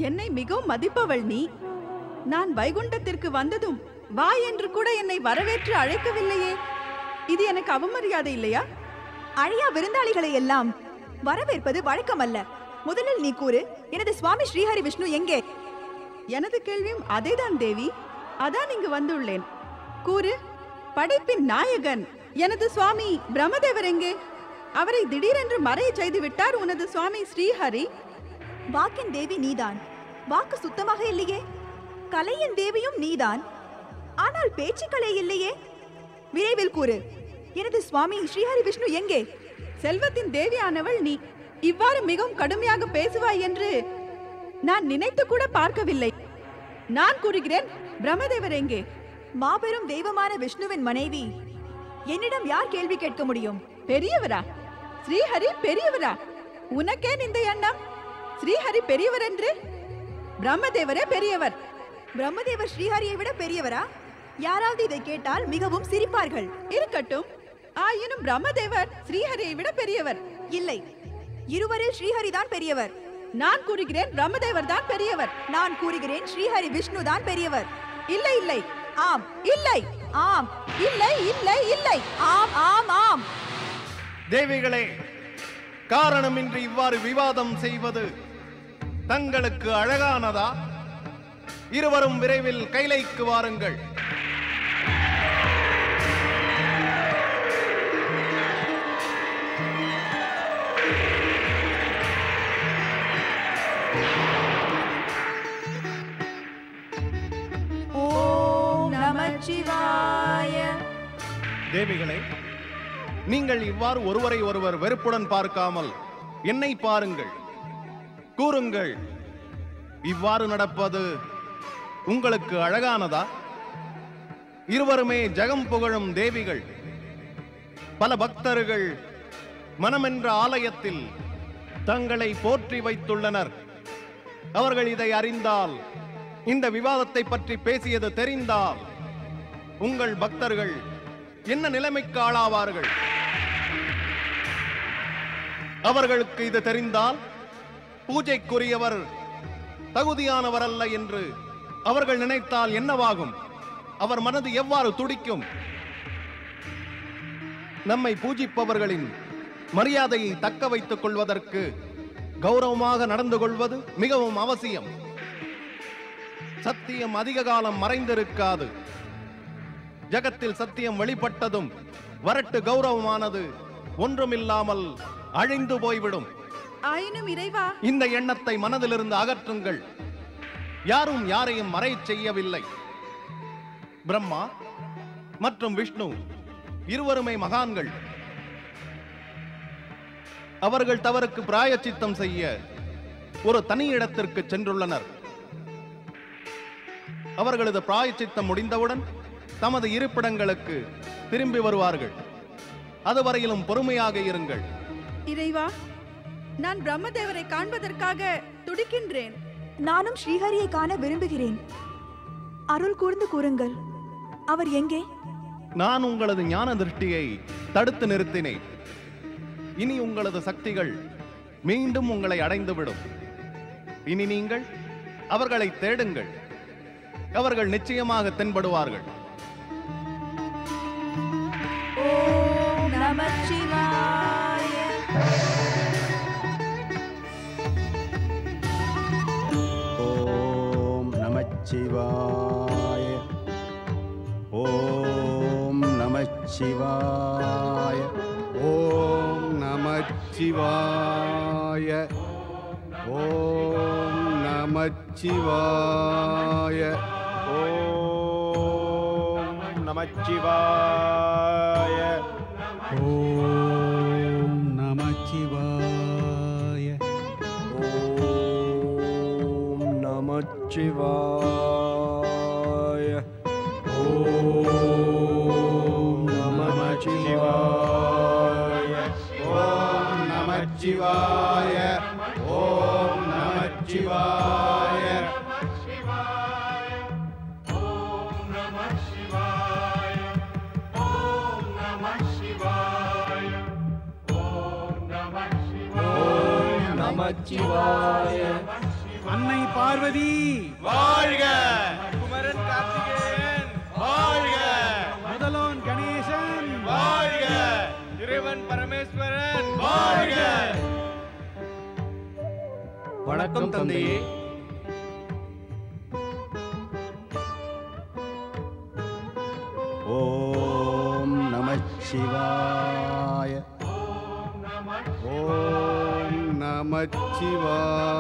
என்னை மிகவும் மதிப்பவள் நீ. நான் வைகுண்டத்திற்கு வந்ததும் வா என்று கூட என்னை வரவேற்று அழைக்கவில்லையே. இது எனக்கு அவமரியாதை இல்லையா? அழையா விருந்தாளிகளை எல்லாம் வரவேற்பது வழக்கமல்ல. முதலில் நீ கூறு, எனது சுவாமி ஸ்ரீஹரி விஷ்ணு எங்கே? எனது கேள்வியும் அதேதான் தேவி. அதான் இங்கு வந்துள்ளேன். கூறு, படைப்பின் நாயகன் எனது சுவாமி பிரம்மதேவர் எங்கே? அவரை திடீரென்று மறைய செய்து விட்டார் உனது சுவாமி ஸ்ரீஹரி. வாக்கின் தேவி நீதான். வாக்கு சுத்தமாக இல்லையே. கலையின் தேவியும் நீதான், ஆனால் பேச்சு கலை இல்லையே. விரைவில் கூறு, எனது சுவாமி ஸ்ரீஹரி விஷ்ணு எங்கே? செல்வத்தின் தேவியானவள் நீ இவ்வாறு மிகவும் கடுமையாக பேசுவாய் என்று நான் நினைத்து கூட பார்க்கவில்லை. நான் கூறுகிறேன், பிரம்மதேவர் எங்கே? மாபெரும் தெய்வமான விஷ்ணுவின் மனைவி என்னிடம் யார் கேள்வி கேட்க முடியும்? பெரியவரா? ஸ்ரீஹரி பெரியவரா? உனக்கேன் இந்த எண்ணம்? ஸ்ரீஹரி பெரியவர் என்று? பிரம்மதேவரே பெரியவர். பிரம்மதேவர் ஸ்ரீஹரியை விட பெரியவரா? யாராவது இதை கேட்டால் மிகவும் சிரிப்பார்கள். இருக்கட்டும், ஆயினும் பிரம்மதேவர் ஸ்ரீஹரியை விட பெரியவர். இல்லை, இருவரில் ஸ்ரீஹரி தான் பெரியவர். நான் கூறுகிறேன், பிரம்மதேவர் தான் பெரியவர். நான் கூறுகிறேன், ஸ்ரீஹரி விஷ்ணு தான் பெரியவர். இல்லை இல்லை. ஆம் இல்லை. ஆம் இல்லை இல்லை இல்லை. ஆம் ஆம் ஆம். தேவிகளே, காரணமின்றி இவ்வாறு விவாதம் செய்வது தங்களுக்கு அழகானதா? இருவரும் விரைவில் கைலைக்கு வாருங்கள். ஓம் நமச்சிவாய. தேவிகளே, நீங்கள் இவ்வாறு ஒருவரை ஒருவர் வெறுப்புடன் பார்க்காமல் என்னை பாருங்கள். கூறுங்கள், இவ்வாறு நடப்பது உங்களுக்கு அழகானதா? இருவருமே ஜெகம் புகழும் தேவிகள். பல பக்தர்கள் மனமென்ற ஆலயத்தில் தங்களை போற்றி வைத்துள்ளனர். அவர்கள் இதை அறிந்தால், இந்த விவாதத்தை பற்றி பேசியது தெரிந்தால், உங்கள் பக்தர்கள் என்ன நிலைமைக்கு ஆளாவார்கள்? அவர்களுக்கு இது தெரிந்தால், பூஜைக்குரியவர் தகுதியானவர் அல்ல என்று அவர்கள் நினைத்தால் என்னவாகும்? அவர் மனது எவ்வாறு துடிக்கும்? நம்மை பூஜிப்பவர்களின் மரியாதையை தக்க வைத்துக் கொள்வதற்கு கௌரவமாக நடந்து கொள்வது மிகவும் அவசியம். சத்தியம் அதிக காலம் மறைந்திருக்காது. ஜகத்தில் சத்தியம் வெளிப்பட்டதும் வரட்டு கௌரவமானது ஒன்றுமில்லாமல் அழிந்து போய்விடும். ஆயினும் இறைவா, இந்த எண்ணத்தை மனதிலிருந்து அகற்றுங்கள். யாரும் யாரையும் மறை செய்யவில்லை. பிரம்மா மற்றும் விஷ்ணு இருவருமே மகான்கள். அவர்கள் தவறுக்கு பிராயச்சித்தம் செய்ய ஒரு தனி இடத்திற்கு சென்றுள்ளனர். அவர்களது பிராயச்சித்தம் முடிந்தவுடன் தமது இருப்பிடங்களுக்கு திரும்பி வருவார்கள். அதுவரையிலும் பொறுமையாக இருங்கள். இறைவா, நான் பிரம்மதேவரை காண்பதற்காக துடிக்கின்றேன். நானும் ஸ்ரீஹரியை காண விரும்புகிறேன். அருள் கூர்ந்து கூறுங்கள், அவர் எங்கே? நான் உங்களது ஞான திருஷ்டியை தடுத்து நிறுத்தினேன். இனி உங்களது சக்திகள் மீண்டும் உங்களை அடைந்துவிடும். இனி நீங்கள் அவர்களை தேடுங்கள். அவர்கள் நிச்சயமாக தென்படுவார்கள். ஓம் நமச்சிவாய. ஓம் நமச்சிவாய. ஓம் நமச்சிவாய. ஓம் நமச்சிவாய. ஓம் நமச்சிவாய. ஓம் நமச்சிவாய. ஓம் நமச்சிவாய. ஓம் நமச்சிவாய. ஓம் நமச்சிவாய. ஓம் நமச்சிவாய. ஓம் நமச்சிவாய. நமச்சிவாய. அன்னை பார்வதி வாழ்க! குமரன் கார்த்திகேயன் வாழ்க! முதலோன் கணேசன் வாழ்க! இறைவன் பரமேஸ்வரன் வாழ்க! வணக்கம் தந்தையே. ஓம் நமச்சிவாய. ஓம் நமச்சிவாய.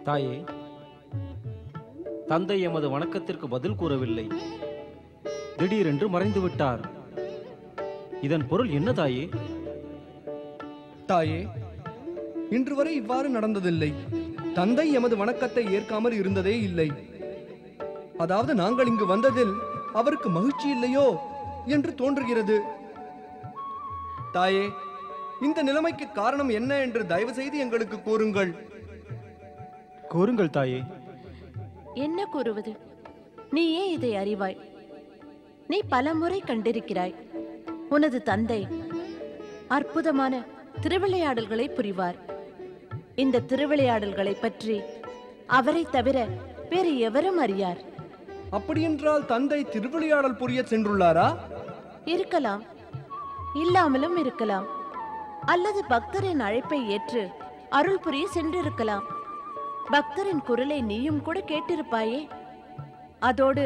தாயே, தந்தை எமது வணக்கத்திற்கு பதில் கூறவில்லை. திடீரென்று மறைந்து விட்டார். இதன் பொருள் என்ன தாயே? தாயே, இன்று வரை இவ்வாறு நடந்ததில்லை. தந்தை எமது வணக்கத்தை ஏற்காமல் இருந்ததே இல்லை. அதாவது நாங்கள் இங்கு வந்ததில் அவருக்கு மகிழ்ச்சி இல்லையோ என்று தோன்றுகிறது. தாயே, இந்த நிலைமைக்கு காரணம் என்ன என்று தயவு செய்து எங்களுக்கு கூறுங்கள். கூறுங்கள் தாயே. என்ன கூறுவது? நீயே இதை அறிவாய். நீ பலமுறை கண்டிருக்கிறாய். உனது தந்தை அற்புதமான திருவிளையாடல்களை புரிவார். இந்த திருவிளையாடல்களை பற்றி அவரை தவிர வேறு எவரும் அறியார். அப்படியென்றால் தந்தை திருவிளையாடல் புரிய சென்றுள்ளாரா? இருக்கலாம், இல்லாமலும் இருக்கலாம். அல்லது பக்தரின் அழைப்பை ஏற்று அருள் புரிய சென்றிருக்கலாம். பக்தரின் குரலை நீயும் கூட கேட்டிருப்பாயே. அதோடு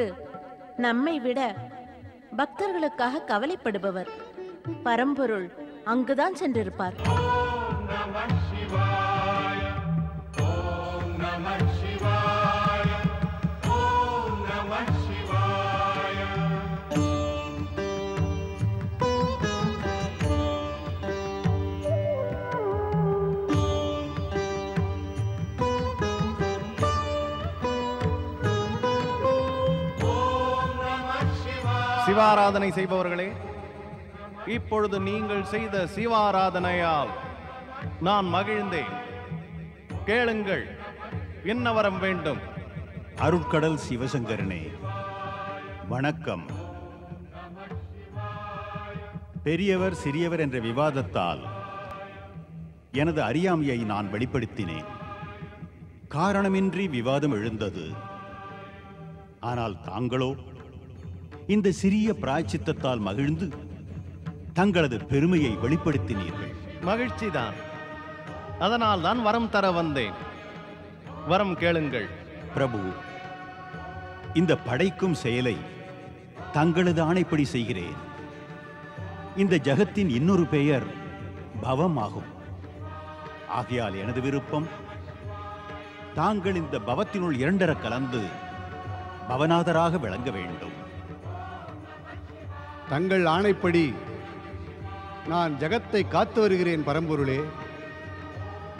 நம்மை விட பக்தர்களுக்காக கவலைப்படுபவர் பரம்பொருள் அங்குதான் சென்றிருப்பார். சிவாராதனை செய்பவர்களே, இப்பொழுது நீங்கள் செய்த சிவாராதனையால் நான் மகிழ்ந்தேன். கேளுங்கள், என்ன வரம் வேண்டும்? அருட்கடல் சிவசங்கரனே, வணக்கம். பெரியவர் சிறியவர் என்ற விவாதத்தால் எனது அறியாமையை நான் வெளிப்படுத்தினேன். காரணமின்றி விவாதம் எழுந்தது. ஆனால் தாங்களோ இந்த சிறிய பிராயச்சித்தத்தால் மகிழ்ந்து தங்களது பெருமையை வெளிப்படுத்தினீர்கள். மகிழ்ச்சிதான். அதனால் தான் வரம் தர வந்தேன். வரம் கேளுங்கள். பிரபு, இந்த படைக்கும் செயலை தங்களது ஆணைப்படி செய்கிறேன். இந்த ஜகத்தின் இன்னொரு பெயர் பவம் ஆகும். ஆகையால் எனது விருப்பம், தாங்கள் இந்த பவத்தினுள் இரண்டர கலந்து பவநாதராக விளங்க வேண்டும். தங்கள் ஆணைப்படி நான் ஜகத்தை காத்து வருகிறேன் பரம்பொருளே.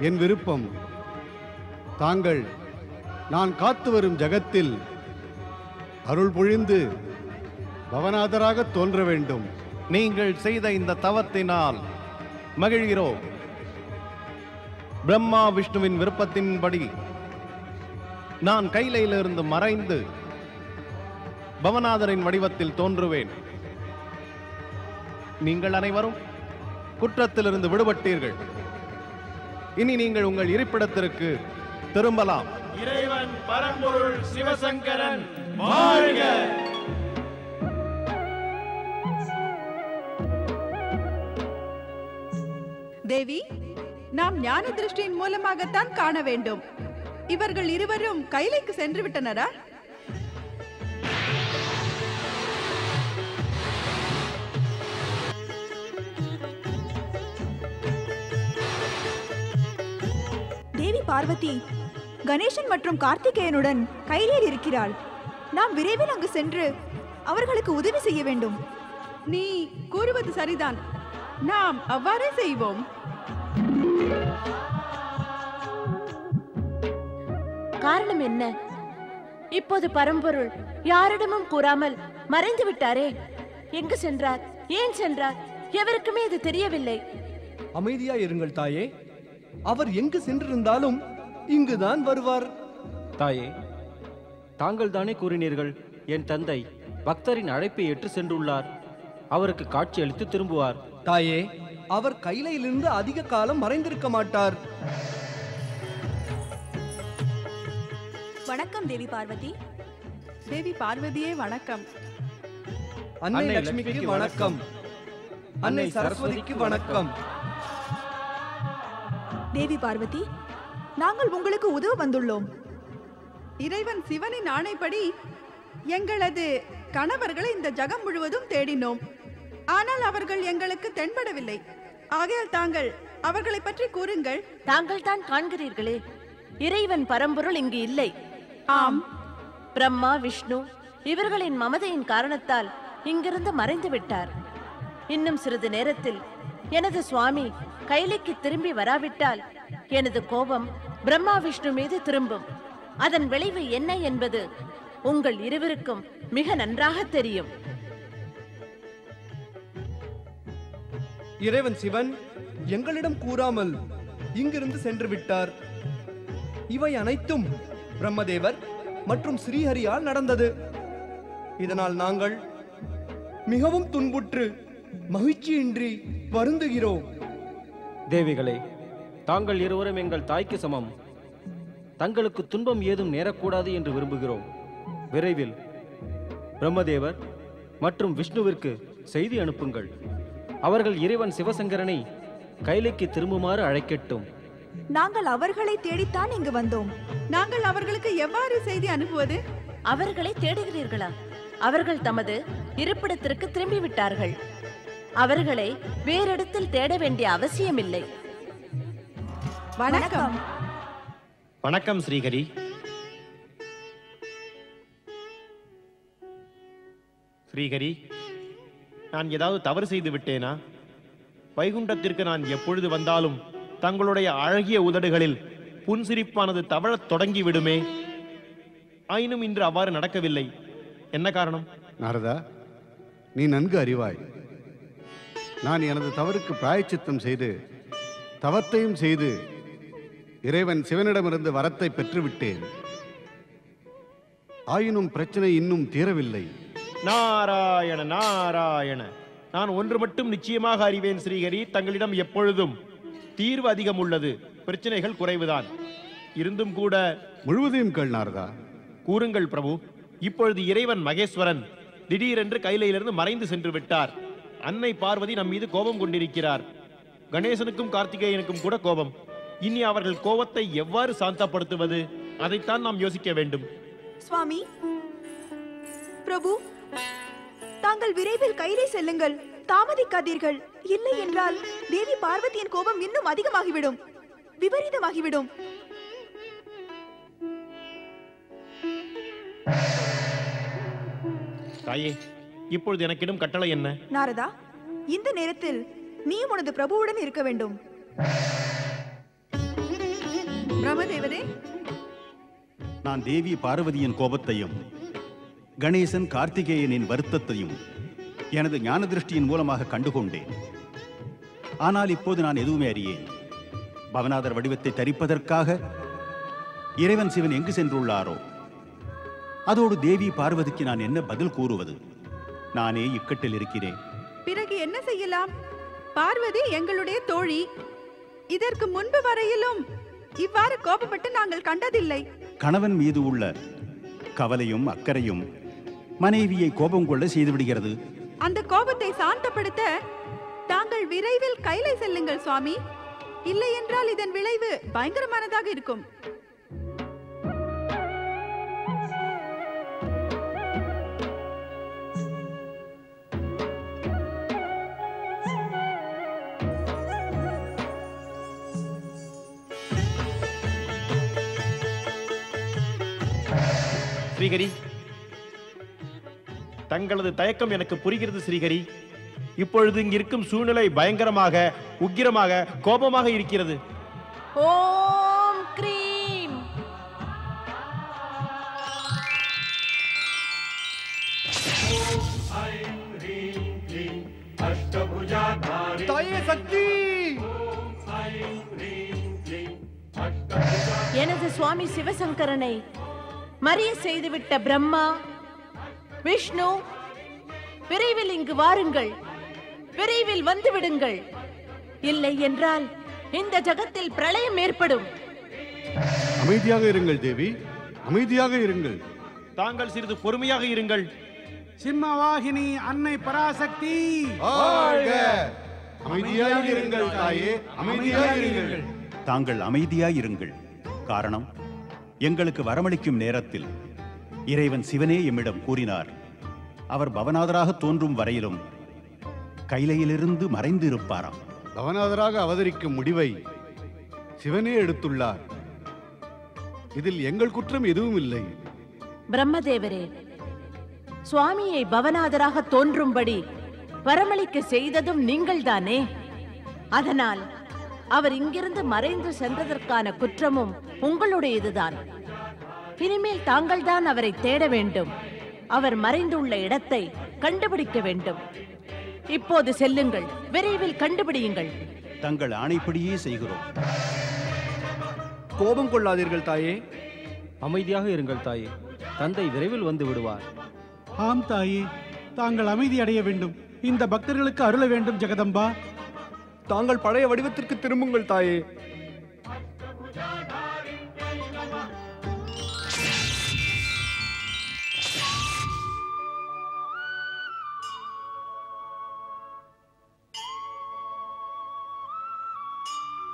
என் விருப்பம், தாங்கள் நான் காத்து வரும் ஜகத்தில் அருள் பொழிந்து பவநாதராக தோன்ற வேண்டும். நீங்கள் செய்த இந்த தவத்தினால் மகிழ்கிறோம். பிரம்மா விஷ்ணுவின் விருப்பத்தின்படி நான் கைலையிலிருந்து மறைந்து பவநாதரின் வடிவத்தில் தோன்றுவேன். நீங்கள் அனைவரும் குற்றத்திலிருந்து விடுபட்டீர்கள். இனி நீங்கள் உங்கள் இருப்பிடத்திற்கு திரும்பலாம். இறைவன் பரம்பொருள் சிவசங்கரன் வாழ்க! தேவி, நாம் ஞான திருஷ்டியின் மூலமாகத்தான் காண வேண்டும். இவர்கள் இருவரும் கைலைக்கு சென்று விட்டனரா? தேவி பார்வதி கணேசன் மற்றும் கார்த்திகேயனுடன் கைலையில் இருக்கிறாள். நாம் விரைவில் அங்கு சென்று அவர்களுக்கு உதவி செய்ய வேண்டும். நீ கூறுவது சரிதான். நாம் அவ்வாறே செய்வோம். காரணம் என்ன? இப்போது பரம்பொருள் யாரிடமும் கூறாமல் மறைந்து விட்டாரே. எங்கு சென்றார்? ஏன் சென்றார்? எவருக்குமே இது தெரியவில்லை. அமைதியா இருங்கள் தாயே. அவர் எங்கு சென்றிருந்தாலும் இங்குதான் வருவார். தாயே, தாங்கள் தானே கூறினீர்கள் என் தந்தை பக்தரின் அழைப்பை ஏற்று சென்றுள்ளார். அவருக்கு காட்சி அளித்து திரும்புவார். தாயே, அவர் கைலையிலிருந்து அதிக காலம் மறைந்திருக்க மாட்டார். வணக்கம் தேவி பார்வதி. தேவி பார்வதியே வணக்கம். அன்னை லட்சுமிக்கு வணக்கம். அன்னை சரஸ்வதிக்கு வணக்கம். தேவி பார்வதி, நாங்கள் உங்களுக்கு உதவ வந்துள்ளோம். இறைவன் சிவனின் ஆணைப்படி எங்களது கணவர்களை இந்த ஜகம் முழுவதும் தேடினோம். ஆனால் அவர்கள் எங்களுக்கு தென்படவில்லை. ஆகையால் தாங்கள் அவர்களை பற்றி கூறுங்கள். தாங்கள் தான் காண்கிறீர்களே, இறைவன் பரம்பொருள் இங்கு இல்லை. ஆம், பிரம்மா விஷ்ணு இவர்களின் மமதையின் காரணத்தால் இங்கிருந்து மறைந்து விட்டார். இன்னும் சிறிது நேரத்தில் எனது சுவாமி கைலைக்கு திரும்பி வராவிட்டால் எனது கோபம் பிரம்மா விஷ்ணு மீது திரும்பும். அதன் விளைவு என்ன என்பது உங்கள் இருவருக்கும் மிக நன்றாக தெரியும். இறைவன் சிவன் எங்களிடம் கூறாமல் இங்கிருந்து சென்று விட்டார். இவை அனைத்தும் பிரம்மதேவர் மற்றும் ஸ்ரீஹரியால் நடந்தது. இதனால் நாங்கள் மிகவும் துன்புற்று மகிழ்ச்சியின்றி வருந்துகிறோம். தேவிகளே, தாங்கள் இருவரும் எங்கள் தாய்க்கு சமம். தங்களுக்கு துன்பம் ஏதும் நேரக்கூடாது என்று விரும்புகிறோம். விரைவில் பிரம்மதேவர் மற்றும் விஷ்ணுவிற்கு செய்தி அனுப்புங்கள். அவர்கள் இறைவன் சிவசங்கரனை கைலைக்கு திரும்புமாறு அழைக்கட்டும். நாங்கள் அவர்களை தேடித்தான் இங்கு வந்தோம். நாங்கள் அவர்களுக்கு எவ்வாறு செய்தி அனுப்புவது? அவர்களை தேடுகிறீர்களா? அவர்கள் தமது இருப்பிடத்திற்கு திரும்பிவிட்டார்கள். அவர்களை வேறிடத்தில் தேட வேண்டிய அவசியமில்லை. வணக்கம். வணக்கம் ஸ்ரீஹரி. ஸ்ரீஹரி, நான் ஏதாவது தவறு செய்து விட்டேனா? வைகுண்டத்திற்கு நான் எப்பொழுது வந்தாலும் தங்களுடைய அழகிய உதடுகளில் புன்சிரிப்பானது தவழத் தொடங்கி விடுமே. ஆயினும் இன்று அவ்வாறு நடக்கவில்லை. என்ன காரணம்? நாரதா, நீ நன்கு அறிவாய். நான் எனது தவறுக்கு பிராயச்சித்தம் செய்து தவத்தையும் செய்து இறைவன் சிவனிடமிருந்து வரத்தை பெற்றுவிட்டேன். ஆயினும் பிரச்சனை இன்னும் தீரவில்லை. நாராயண நாராயண. நான் ஒன்று மட்டும் நிச்சயமாக அறிவேன் ஸ்ரீஹரி, தங்களிடம் எப்பொழுதும் தீர்வு அதிகம் உள்ளது, பிரச்சனைகள் குறைவுதான். இருந்தும் கூட முழுவதையும் கேள் நாரதா. கூறுங்கள் பிரபு. இப்பொழுது இறைவன் மகேஸ்வரன் திடீரென்று கைலையிலிருந்து மறைந்து சென்று விட்டார். அன்னை பார்வதி நம் மீது கோபம் கொண்டிருக்கிறார். கணேசனுக்கும் கார்த்திகேயனுக்கும் கூட கோபம். இனி அவர்கள் கோபத்தை எவ்வாறு சாந்தப்படுத்துவது? அதைத்தான் நாம் யோசிக்க வேண்டும். சுவாமி, பிரபு, தாங்கள் விரைவில் கைலை செல்லுங்கள். தாமதிக்காதீர்கள். இல்லை என்றால் தேவி பார்வதியின் கோபம் இன்னும் அதிகமாகிவிடும், விபரீதமாகிவிடும். தாயே, இப்பொழுது எனக்கிடும் கட்டளை என்ன? நாரதா, இந்த நேரத்தில் நீயும் உனது பிரபுவுடன் இருக்க வேண்டும். பிரம்மதேவரே, நான் தேவி பார்வதியின் கோபத்தையும் கணேசன் கார்த்திகேயனின் வருத்தத்தையும் எனது ஞான திருஷ்டியின் மூலமாக கண்டுகொண்டேன். ஆனால் இப்போது நான் எதுவுமே அறியேன். பவநாதர் வடிவத்தை தரிப்பதற்காக இறைவன் சிவன் எங்கு சென்றுள்ளாரோ, அதோடு தேவி பார்வதிக்கு நான் என்ன பதில் கூறுவது? நானே இக்கட்டில் இருக்கிறேன். பிறகு என்ன செய்யலாம்? பார்வதி எங்களுடைய தோழி. இதற்கு முன்பு வரையிலும் இவ்வாறு கோபப்பட்டு நாங்கள் கண்டதில்லை. கணவன் மீது உள்ள கவலையும் அக்கறையும் மனைவியை கோபம் கொள்ள செய்துவிடுகிறது. அந்த கோபத்தை சாந்தப்படுத்த தாங்கள் விரைவில் கைலை செல்லுங்கள் சுவாமி. இல்லை என்றால் இதன் விளைவு பயங்கரமானதாக இருக்கும். ஸ்ரீஹரி, தங்களது தயக்கம் எனக்கு புரிகிறது ஸ்ரீஹரி. இப்பொழுது இங்கிருக்கும் சூழ்நிலை பயங்கரமாக, உக்கிரமாக, கோபமாக இருக்கிறது. ஓம் க்ரீம். தாயே சக்தி! எனது சுவாமி சிவசங்கரனை மறிய செய்துவிட்ட பிரம்மா விஷ்ணு, விரைவில் இங்கு வாருங்கள். விரைவில் வந்து விடுங்கள். இல்லை என்றால் இந்த ஜகத்தில் பிரளயம் ஏற்படும். அமைதியாக இருங்கள் தேவி, அமைதியாக இருங்கள். தாங்கள் சிறிது பொறுமையாக இருங்கள். சிம்மவாகினி அன்னை பராசக்தி அமைதியாக இருங்கள் தாயே, அமைதியாக இருங்கள். தாங்கள் அமைதியாயிருங்கள். காரணம், எங்களுக்கு வரமளிக்கும் நேரத்தில் இறைவன் சிவனே எம்மிடம் கூறினார், அவர் பவநாதராக தோன்றும் வரையிலும் கைலையிலிருந்து மறைந்து இருப்பாராம். பவநாதராக அவதரிக்கும் முடிவை சிவனே எடுத்துள்ளார். இதில் எங்கள் குற்றம் எதுவும் இல்லை. பிரம்மதேவரே, சுவாமியை பவநாதராக தோன்றும்படி வரமளிக்க செய்ததும் நீங்கள்தானே? அதனால் அவர் இங்கிருந்து மறைந்து சென்றதற்கான குற்றமும் உங்களுடையதுதான். இனிமேல் தாங்கள்தான் அவரை தேட வேண்டும். அவர் மறைந்துள்ள இடத்தை கண்டுபிடிக்க வேண்டும். இப்போது செல்லுங்கள், விரைவில் கண்டுபிடியுங்கள். தங்கள் ஆணைப்படியே செய்கிறோம். கோபம் கொள்ளாதீர்கள் தாயே. அமைதியாக இருங்கள் தாயே. தந்தை விரைவில் வந்து விடுவார். ஆம் தாயே, தாங்கள் அமைதி அடைய வேண்டும். இந்த பக்தர்களுக்கு அருள வேண்டும் ஜெகதம்பா. தாங்கள் பழைய வடிவத்திற்கு திரும்புங்கள் தாயே.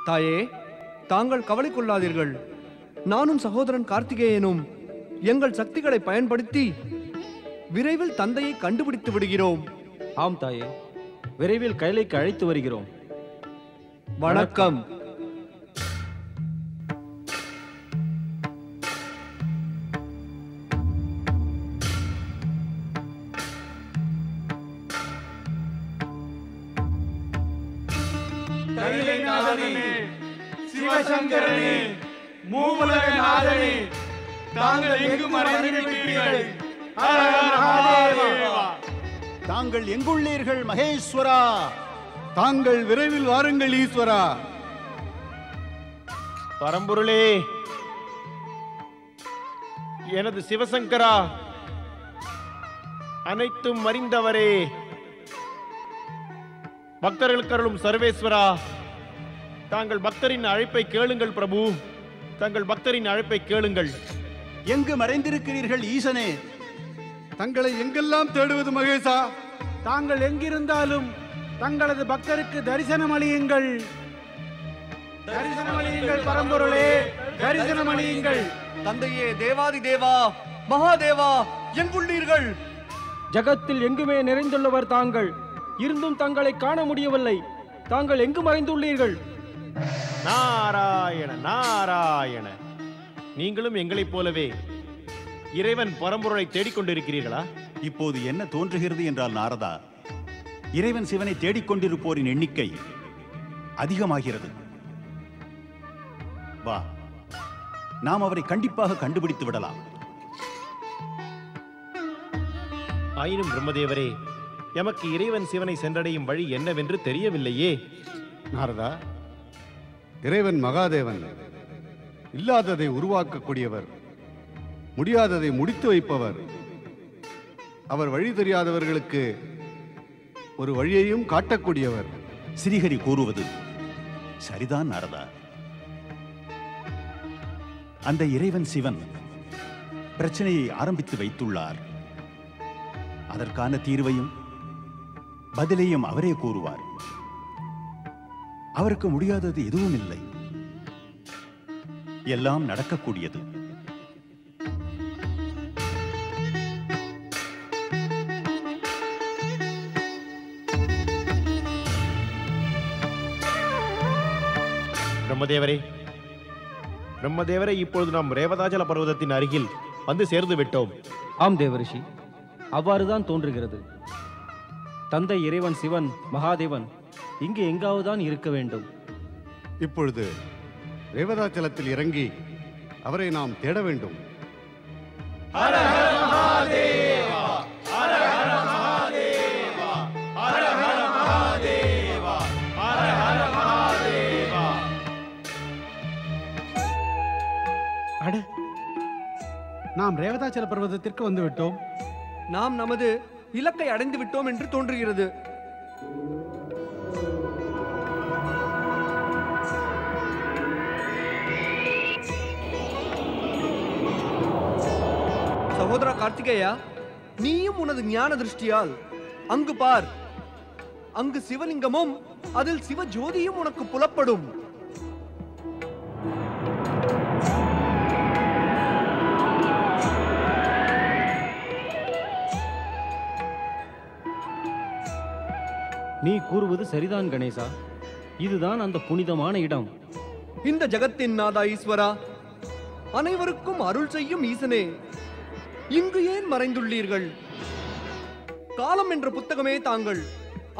தாயே, தாங்கள் கவலை கொள்ளாதீர்கள். நானும் சகோதரன் கார்த்திகேயனும் எங்கள் சக்திகளை பயன்படுத்தி விரைவில் தந்தையை கண்டுபிடித்து விடுகிறோம். ஆம் தாயே, விரைவில் கைலைக்கு அழைத்து வருகிறோம். வணக்கம். சிவசங்கரனே, மூவுலக நாதனே, தாங்கள் எங்கு மறைந்திருக்கிறீர்கள்? ஹர ஹர மகாதேவா. தாங்கள் எங்குள்ளீர்கள் மகேஸ்வரா? தாங்கள் விரைவில் வாருங்கள் ஈஸ்வரா. பரம்பொருளே, எனது சிவசங்கரா, அனைத்தும் அறிந்தவரே, பக்தர்களுக்கு அருளும் சர்வேஸ்வரா, தாங்கள் பக்தரின் அழைப்பை கேளுங்கள் பிரபு. தங்கள் பக்தரின் அழைப்பை கேளுங்கள். எங்கு மறைந்திருக்கிறீர்கள் ஈசனே? தங்களை எங்கெல்லாம் தேடுவது மகேசா? தாங்கள் எங்கிருந்தாலும் தங்களது பக்தருக்கு தரிசனம் அளியுங்கள். தரிசனம் அளியுங்கள் பரம்பொருளே, தரிசனம் அளியுங்கள். தந்தையே, தேவாதி தேவா, மகாதேவா, எங்குள்ளீர்கள்? ஜகத்தில் எங்குமே நிறைந்துள்ளவர் தாங்கள். இருந்தும் தங்களை காண முடியவில்லை. தாங்கள் எங்கு மறைந்துள்ளீர்கள்? நாராயண நாராயண. நீங்களும் எங்களைப் போலவே இறைவன் பரம்பொருளை தேடிக்கொண்டிருக்கிறீர்களா? இப்போது என்ன தோன்றுகிறது என்றால் நாரதா, இறைவன் சிவனை தேடிக்கொண்டிருப்போரின் எண்ணிக்கை அதிகமாகிறது. வா, நாம் அவரை கண்டிப்பாக கண்டுபிடித்து விடலாம். ஆயினும் பிரம்மதேவரே, எமக்கு இறைவன் சிவனை சென்றடையும் வழி என்னவென்று தெரியவில்லையே. நாரதா, இறைவன் மகாதேவன். இல்லாததை உருவாக்கக்கூடியவர், முடியாததை முடித்து வைப்பவர். அவர் வழி தெரியாதவர்களுக்கு ஒரு வழியையும் காட்டக்கூடியவர். ஸ்ரீஹரி கூறுவது சரிதான் நாரதா. அந்த இறைவன் சிவன் பிரச்சனையை ஆரம்பித்து வைத்துள்ளார். அதற்கான தீர்வையும் பதிலையும் அவரே கூறுவார். அவருக்கு முடியாதது எதுவும் இல்லை. எல்லாம் நடக்கக்கூடியது. பிரம்மதேவரே, பிரம்மதேவரே, இப்பொழுது நாம் ரேவதாச்சல பர்வதத்தின் அருகில் வந்து சேர்ந்து விட்டோம். ஆம் தேவரிஷி, அவ்வாறுதான் தோன்றுகிறது. தந்தை இறைவன் சிவன் மகாதேவன் இங்கு எங்காவதுதான் இருக்க வேண்டும். இப்பொழுது ரேவதாச்சலத்தில் இறங்கி அவரை நாம் தேட வேண்டும். ஹர ஹர மகாதேவா, ஹர ஹர மகாதேவா, ஹர ஹர மகாதேவா, ஹர ஹர மகாதேவா. அட, நாம் ரேவதாச்சல பர்வதத்திற்கு வந்து விட்டோம். நாம் நமது இலக்கை அடைந்து விட்டோம் என்று தோன்றுகிறது. சகோதரா கார்த்திகேயா, நீயும் உனது ஞான திருஷ்டியால் அங்கு பார். அங்கு சிவலிங்கமும் அதில் சிவ ஜோதியும் உனக்கு புலப்படும். நீ கூறுவது சரிதான் கணேசா. இதுதான் அந்த புனிதமான இடம். இந்த ஜகத்தின் நாதா ஈஸ்வரா, அனைவருக்கும் அருள் செய்யும் ஈசனே, இங்கு ஏன் மறைந்துள்ளீர்கள்? காலம் என்ற புத்தகமே தாங்கள்.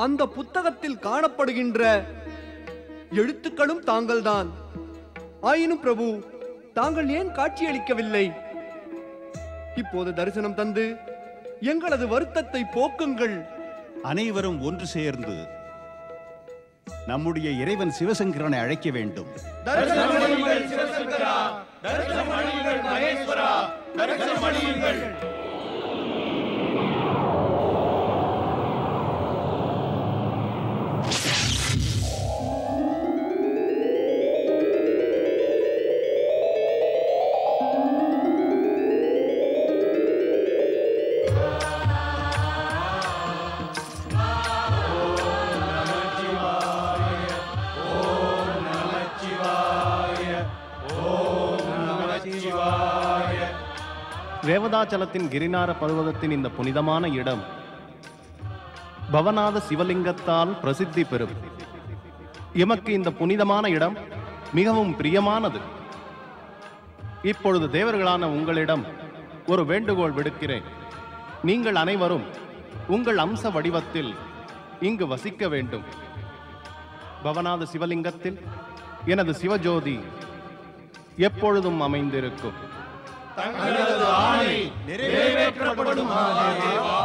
அந்த புத்தகத்தில் காணப்படுகின்ற எழுத்துக்களும் தாங்கள்தான். ஆயினும் பிரபு, தாங்கள் ஏன் காட்சியளிக்கவில்லை? இப்போது தரிசனம் தந்து எங்களது வருத்தத்தை போக்குங்கள். அனைவரும் ஒன்று சேர்ந்து நம்முடைய இறைவன் சிவசங்கரனை அழைக்க வேண்டும். ரேவதாச்சலத்தின் கிரிநார பர்வதத்தின் இந்த புனிதமான இடம் பவநாத சிவலிங்கத்தால் பிரசித்தி பெறும். எமக்கு இந்த புனிதமான இடம் மிகவும் பிரியமானது. இப்பொழுது தேவர்களான உங்களிடம் ஒரு வேண்டுகோள் விடுக்கிறேன். நீங்கள் அனைவரும் உங்கள் அம்ச வடிவத்தில் இங்கு வசிக்க வேண்டும். பவநாத சிவலிங்கத்தில் எனது சிவஜோதி எப்பொழுதும் அமைந்திருக்கும். தங்களது ஆணை நிறைவேற்றப்படும் மகாதேவா.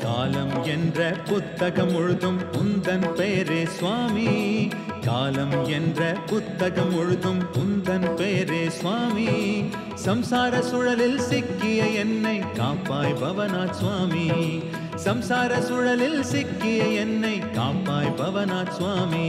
காலம் என்ற புத்தகம் முழுதும் உந்தன் பெயரே சுவாமி. காலம் என்ற புத்தகம் முழுதும் உந்தன் பெயரே சுவாமி. சம்சார சுழலில் சிக்கிய என்னை காப்பாய் பவநாத் சுவாமி. சம்சார சுழலில் சிக்கிய என்னை காப்பாய் பவநாத் சுவாமி.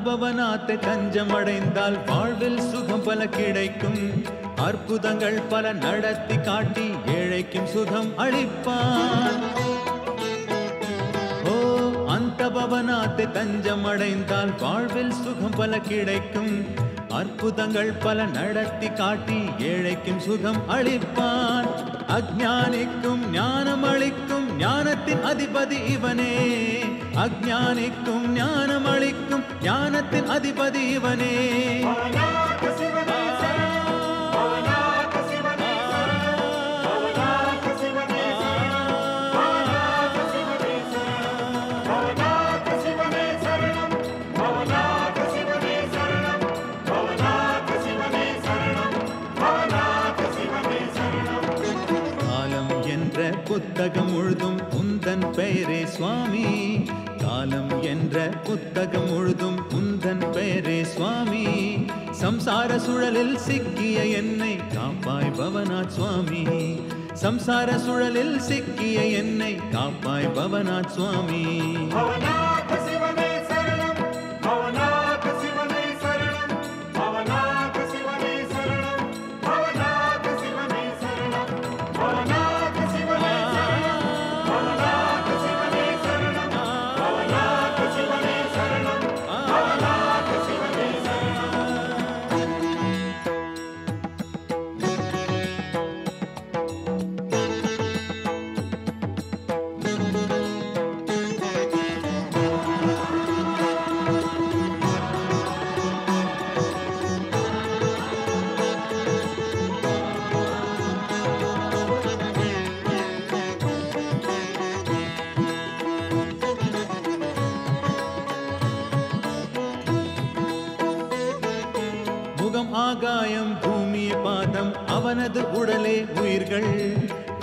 பவநாத்தை தஞ்சம் அடைந்தால் வாழ்வில் சுகம் பல கிடைக்கும். அற்புதங்கள் பல நடத்தி காட்டி ஏழைக்கும் சுகம் அளிப்பான். ஓ அந்த பவநாத்தை தஞ்சம் அடைந்தால் வாழ்வில் சுகம் பல கிடைக்கும். அற்புதங்கள் பல நடத்தி காட்டி ஏழைக்கும் சுகம் அளிப்பான். அஞ்ஞானிக்கும் ஞானம் அளிக்கும் ஞானத்தின் அதிபதி இவனே. அஞ்ஞானிக்கும் ஞானம் அளிக்கும் ஞானத்தின் அதிபதி இவனே. புத்தகம் முழுதும் உந்தன் பெயரே சுவாமி. காலம் என்ற புத்தகம் முழுதும் உந்தன் பெயரே சுவாமி. சம்சார சுழலில் சிக்கிய என்னை காப்பாய் பவநாத் சுவாமி. சம்சார சுழலில் சிக்கிய என்னை காப்பாய் பவநாத் சுவாமி. ஆகாயம் பூமிய பாதம் அவனது உடலே உயிர்கள்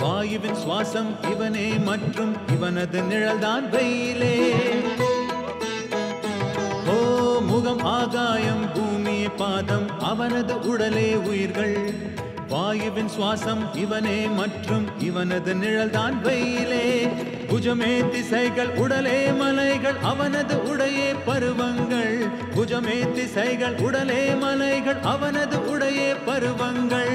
வாயுவின் சுவாசம் இவனே மற்றும் இவனது நிழல்தான் வெயிலே ஓ முகம் ஆகாயம் பூமிய பாதம் அவனது உடலே உயிர்கள் வாயுவின் சுவாசம் இவனே மற்றும் இவனது நிழல்தான் வெயிலே புஜமே திசைகள் உடலே மலைகள் அவனது உடையே பருவங்கள் புஜமே திசைகள் உடலே மலைகள் அவனது உடையே பருவங்கள்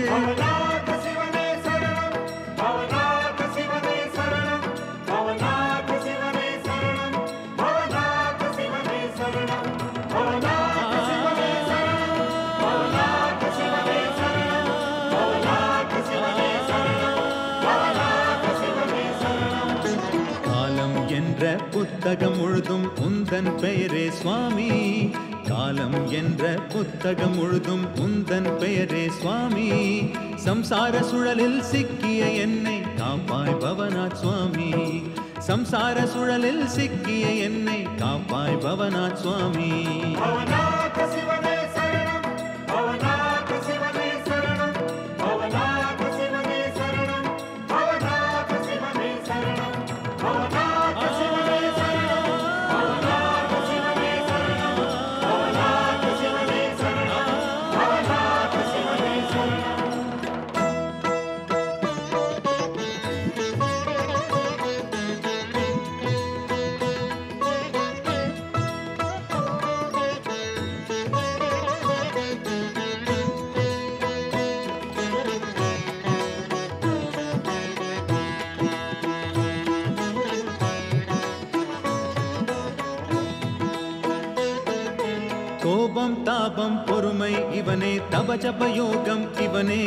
புத்தகம் முழுதும் உந்தன் பெயரே சுவாமி காலம் என்ற புத்தகம் முழுதும் உந்தன் பெயரே சுவாமி சம்சார சுழலில் சிக்கிய என்னை காப்பாய் பவநாத் சுவாமி சம்சார சுழலில் சிக்கிய என்னை காப்பாய் பவநாத் சுவாமி கோபம் தாபம் பொறுமை இவனே தபஜப யோகம் இவனே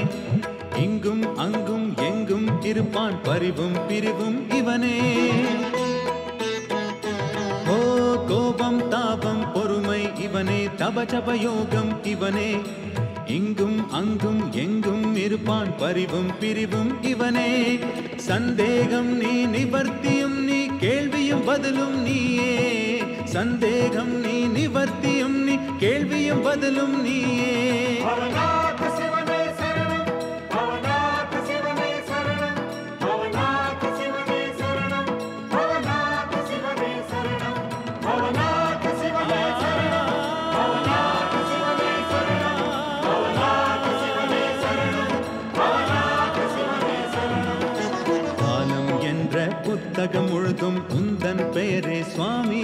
இங்கும் அங்கும் எங்கும் இருப்பான் பரிவும் பிரிவும் இவனே ஓ கோபம் தாபம் பொறுமை இவனே தபஜப யோகம் இவனே இங்கும் அங்கும் எங்கும் இருப்பான் பரிவும் பிரிவும் இவனே சந்தேகம் நீ நிவர்த்தியும் நீ கேள்வியும் பதிலும் நீயே சந்தேகம் நீ நிவர்த்தியும் நீ கேள்வியும் பதிலும் நீயே புத்தகம் முழுதும் உந்தன் பெயரே சுவாமி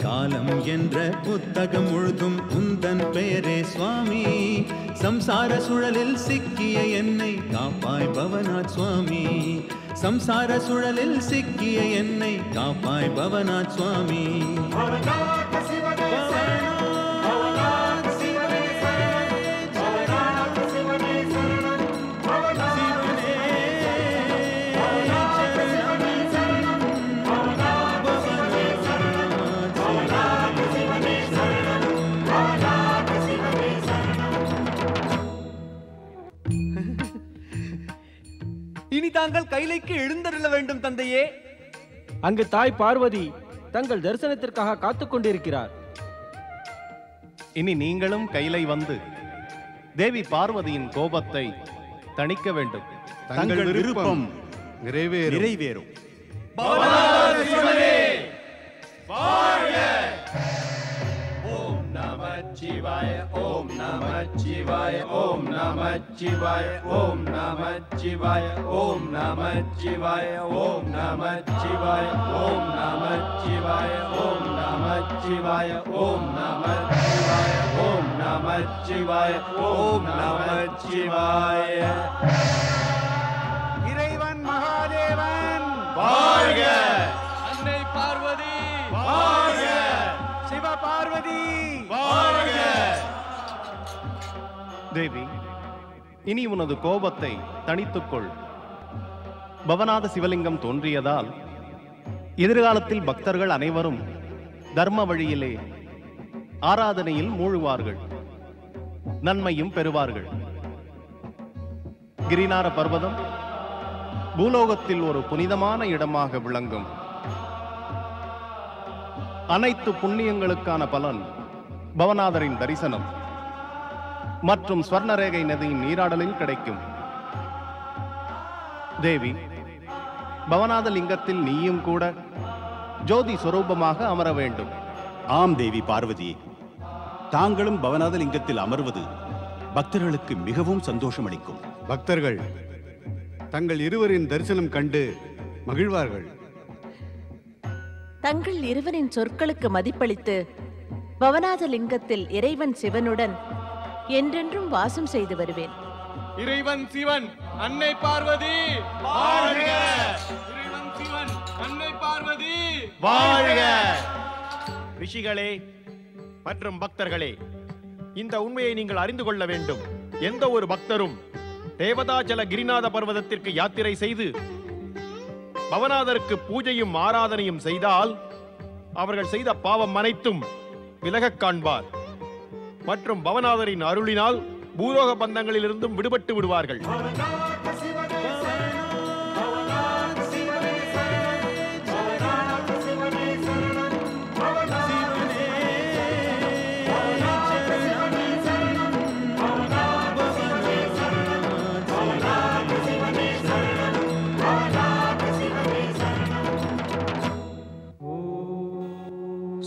காலம் என்ற புத்தகம் முழுதும் உந்தன் பெயரே சுவாமி சம்சார சுழலில் சிக்கிய என்னை காப்பாய் பவநாத் சுவாமி சம்சார சுழலில் சிக்கிய என்னை காப்பாய் பவநாத் சுவாமி இனி தாங்கள் கைலைக்கு எழுந்தருள வேண்டும் தந்தையே. அங்கு தாய் பார்வதி தங்கள் தரிசனத்திற்காக காத்துக் கொண்டிருக்கிறார். இனி நீங்களும் கைலை வந்து தேவி பார்வதியின் கோபத்தை தணிக்க வேண்டும். தங்கள் விருப்பம் நிறைவேறும். ஓம் நமச்சிவாய ஓம் நமச்சிவாய ஓம் நமச்சிவாய ஓம் நமச்சிவாய ஓம் நமச்சிவாய ஓம் நமச்சிவாய ஓம் நமச்சிவாய ஓம் நமச்சிவாய ஓம் நமச்சிவாய ஓம் நமச்சிவாய ஓம் நமச்சிவாய. இறைவன் மகாதேவன் வாழ்க! அன்னை பார்வதி வாழ்க! சிவ பார்வதி வாழ்க! தேவி, இனி உனது கோபத்தை தணித்துக்கொள். பவநாத சிவலிங்கம் தோன்றியதால் எதிர்காலத்தில் பக்தர்கள் அனைவரும் தர்ம வழியிலே ஆராதனையில் மூழ்குவார்கள், நன்மையும் பெறுவார்கள். கிரிநார பர்வதம் பூலோகத்தில் ஒரு புனிதமான இடமாக விளங்கும். அனைத்து புண்ணியங்களுக்கான பலன் பவநாதரின் தரிசனம். மற்றும் ஸ்வர்ணரேகை நதியின் நீராடலில் கிடைக்கும். தேவி, பவநாத லிங்கத்தில் நீயும் கூட ஜோதி சுரூபமாக அமர வேண்டும். ஆம் தேவி பார்வதி, தாங்களும் பவநாத லிங்கத்தில் அமர்வது பக்தர்களுக்கு மிகவும் சந்தோஷம் அளிக்கும். பக்தர்கள் தங்கள் இருவரின் தரிசனம் கண்டு மகிழ்வார்கள். தங்கள் இருவரின் சொற்களுக்கு மதிப்பளித்து பவநாத லிங்கத்தில் இறைவன் சிவனுடன் என்றென்றும் வாசம் செய்து வருவேன். இறைவன் சிவன், அன்னை பார்வதி வாழ்க! இறைவன் சிவன், அன்னை பார்வதி வாழ்க! ரிஷிகளே மற்றும் பக்தர்களே, இந்த உண்மையை நீங்கள் அறிந்து கொள்ள வேண்டும். எந்த ஒரு பக்தரும் தேவதாச்சல கிரிநாத பர்வதத்திற்கு யாத்திரை செய்து பவநாதருக்கு பூஜையும் ஆராதனையும் செய்தால் அவர்கள் செய்த பாவம் அனைத்தும் விலகக் காண்பார் மற்றும் பவநாதரின் அருளினால் பூலோக பந்தங்களிலிருந்தும் விடுபட்டு விடுவார்கள்.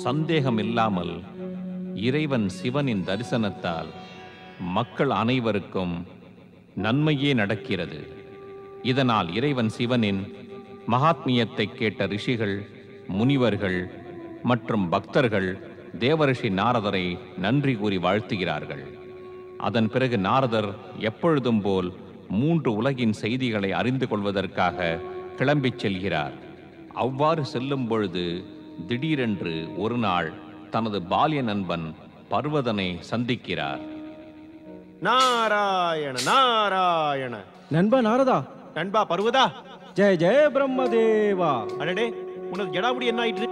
சந்தேகமில்லாமல் இறைவன் சிவனின் தரிசனத்தால் மக்கள் அனைவருக்கும் நன்மையே நடக்கிறது. இதனால் இறைவன் சிவனின் மகாத்மியத்தை கேட்ட ரிஷிகள், முனிவர்கள் மற்றும் பக்தர்கள் தேவரிஷி நாரதரை நன்றி கூறி வாழ்த்துகிறார்கள். அதன் பிறகு நாரதர் எப்பொழுதும் போல் 3 உலகின் செய்திகளை அறிந்து கொள்வதற்காக கிளம்பிச் செல்கிறார். அவ்வாறு செல்லும் பொழுது திடீரென்று ஒரு நாள் தனது பால்ய நண்பன் பர்வதனை சந்திக்கிறார். நாராயண நாராயண. நண்பா நாரதா. நண்பா பர்வதா. ஜெய ஜெய பிரம்மதேவா. அடடே, உனது ஜடாமுடி என்ன ஆயிற்று?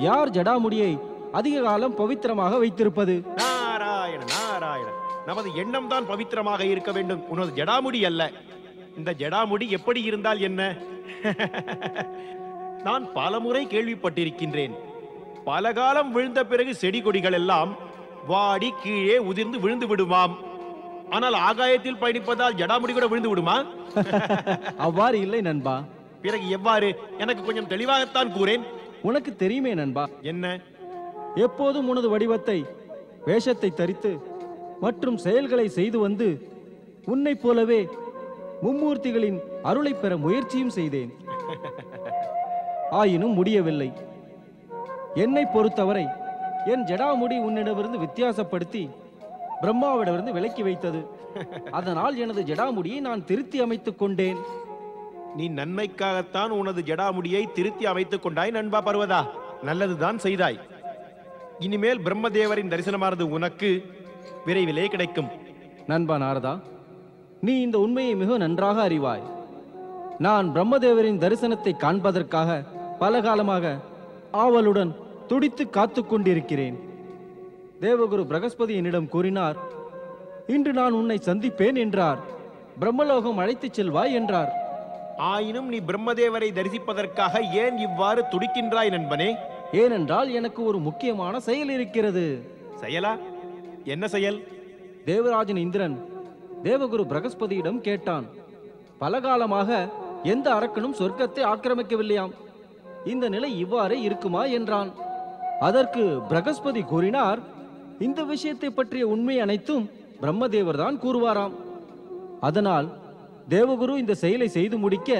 யார் ஜடாமுடியை அதிக காலம் பவித்திரமாக வைத்திருப்பது? நாராயண நாராயண. நமது எண்ணம் தான் பவித்திரமாக இருக்க வேண்டும், உனது ஜடாமுடி அல்ல. இந்த ஜடாமுடி எப்படி இருந்தால் என்ன? நான் பலமுறை கேள்விப்பட்டிருக்கின்றேன். பல காலம் விழுந்த பிறகு செடி கொடிகள் எல்லாம் வாடி கீழே உதிர்ந்து விழுந்து விடுமாம். ஆனால் ஆகாயத்தில் பயணிப்பதால் ஜடாமுடி கூட விழுந்து விடுமா? அவ்வாறு இல்லை நண்பா. பிறகு எவ்வாறு? எனக்கு கொஞ்சம் தெளிவாகத்தான் கூறேன். உனக்கு தெரியுமே நண்பா. என்ன? எப்போதும் உனது வடிவத்தை, வேஷத்தை தரித்து மற்றும் செயல்களை செய்து வந்து உன்னை போலவே மும்மூர்த்திகளின் அருளை பெற முயற்சியும் செய்தேன். ஆயினும் முடியவில்லை. என்னை பொறுத்தவரை என் ஜடாமுடி உன்னிடமிருந்து வித்தியாசப்படுத்தி பிரம்மாவிடமிருந்து விலக்கி வைத்தது. அதனால் எனது ஜடாமுடியை நான் திருத்தி அமைத்துக் கொண்டேன். நீ நன்மைக்காகத்தான் உனது ஜடாமுடியை திருத்தி அமைத்துக் கொண்டாய் நண்பா பர்வதா. நல்லதுதான் செய்தாய். இனிமேல் பிரம்மதேவரின் தரிசனமானது உனக்கு விரைவிலே கிடைக்கும். நண்பா நாரதா, நீ இந்த உண்மையை மிக நன்றாக அறிவாய். நான் பிரம்மதேவரின் தரிசனத்தை காண்பதற்காக பல காலமாக ஆவலுடன் துடித்து காத்து கொண்டிருக்கிறேன். தேவகுரு பிரகஸ்பதி என்னிடம் கூறினார், இன்று நான் உன்னை சந்திப்பேன் என்றார். பிரம்மலோகம் அழைத்துச் செல்வாய் என்றார். ஆயினும் நீ பிரம்மதேவரை தரிசிப்பதற்காக ஏன் இவ்வாறு துடிக்கின்றாய் நண்பனே? ஏனென்றால் எனக்கு ஒரு முக்கியமான செயல் இருக்கிறது. செயலா? என்ன செயல்? தேவராஜன் இந்திரன் தேவகுரு பிரகஸ்பதியிடம் கேட்டான். பல காலமாக எந்த அரக்கனும் சொர்க்கத்தை ஆக்கிரமிக்கவில்லையாம். இந்த நிலை இவ்வாறே இருக்குமா என்றான். அதற்கு பிரகஸ்பதி கூறினார், இந்த விஷயத்தை பற்றிய உண்மை அனைத்தும் பிரம்மதேவர் தான் கூறுவாராம். அதனால் தேவகுரு இந்த செயலை செய்து முடிக்க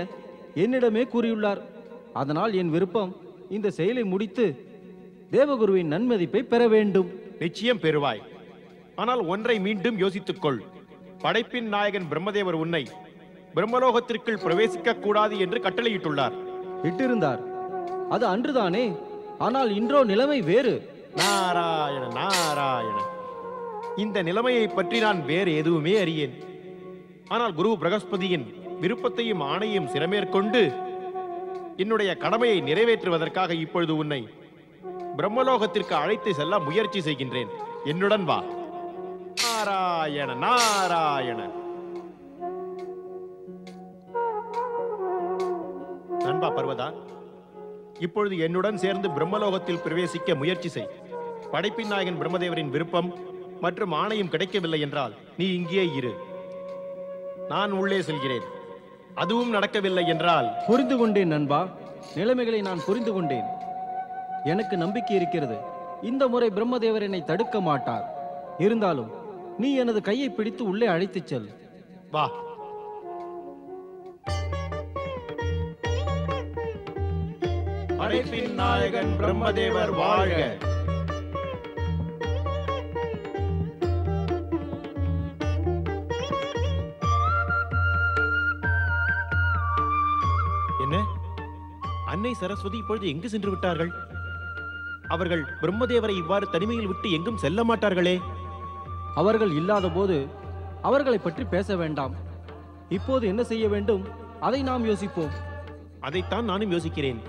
என்னிடமே கூறியுள்ளார். அதனால் என் விருப்பம் இந்த செயலை முடித்து தேவகுருவின் நன்மதிப்பை பெற வேண்டும். நிச்சயம் பெறுவாய். ஆனால் ஒன்றை மீண்டும் யோசித்துக்கொள். படைப்பின் நாயகன் பிரம்மதேவர் உன்னை பிரம்மலோகத்திற்குள் பிரவேசிக்க கூடாது என்று கட்டளையிட்டுள்ளார். இட்டிருந்தார். அது அன்றுதானே. ஆனால் இன்றோ நிலைமை வேறு. நாராயண நாராயண. இந்த நிலைமையை பற்றி நான் வேறு எதுவுமே அறியேன். ஆனால் குரு பிரகஸ்பதியின் விருப்பத்தையும் ஆணையும் சிறமேற்கொண்டு என்னுடைய கடமையை நிறைவேற்றுவதற்காக இப்பொழுது உன்னை பிரம்மலோகத்திற்கு அழைத்து செல்ல முயற்சி செய்கின்றேன். என்னுடன் வா. நாராயண நாராயண. நண்பா பர்வதா, இப்பொழுது என்னுடன் சேர்ந்து பிரம்மலோகத்தில் பிரவேசிக்க முயற்சி செய். படைப்பின் நாயகன் பிரம்மதேவரின் விருப்பம் மற்றும் ஆணையும் கிடைக்கவில்லை என்றால் நீ இங்கே இரு. நான் உள்ளே செல்கிறேன். அதுவும் நடக்கவில்லை என்றால்... புரிந்து கொண்டேன் நண்பா, நிலைமைகளை நான் புரிந்து கொண்டேன். எனக்கு நம்பிக்கை இருக்கிறது, இந்த முறை பிரம்மதேவர் என்னை தடுக்க மாட்டார். இருந்தாலும் நீ எனது கையை பிடித்து உள்ளே அழைத்துச் செல். வா. படைப்பின் நாயகன் பிரம்மதேவர் வாழ்க. என்ன, அன்னை சரஸ்வதி இப்பொழுது எங்கு சென்று விட்டார்கள்? அவர்கள் பிரம்மதேவரை இவ்வாறு தனிமையில் விட்டு எங்கும் செல்ல மாட்டார்களே. அவர்கள் இல்லாத போது அவர்களை பற்றி பேச வேண்டாம். இப்போது என்ன செய்ய வேண்டும் அதை நாம் யோசிப்போம். அதைத்தான் நானும் யோசிக்கிறேன்.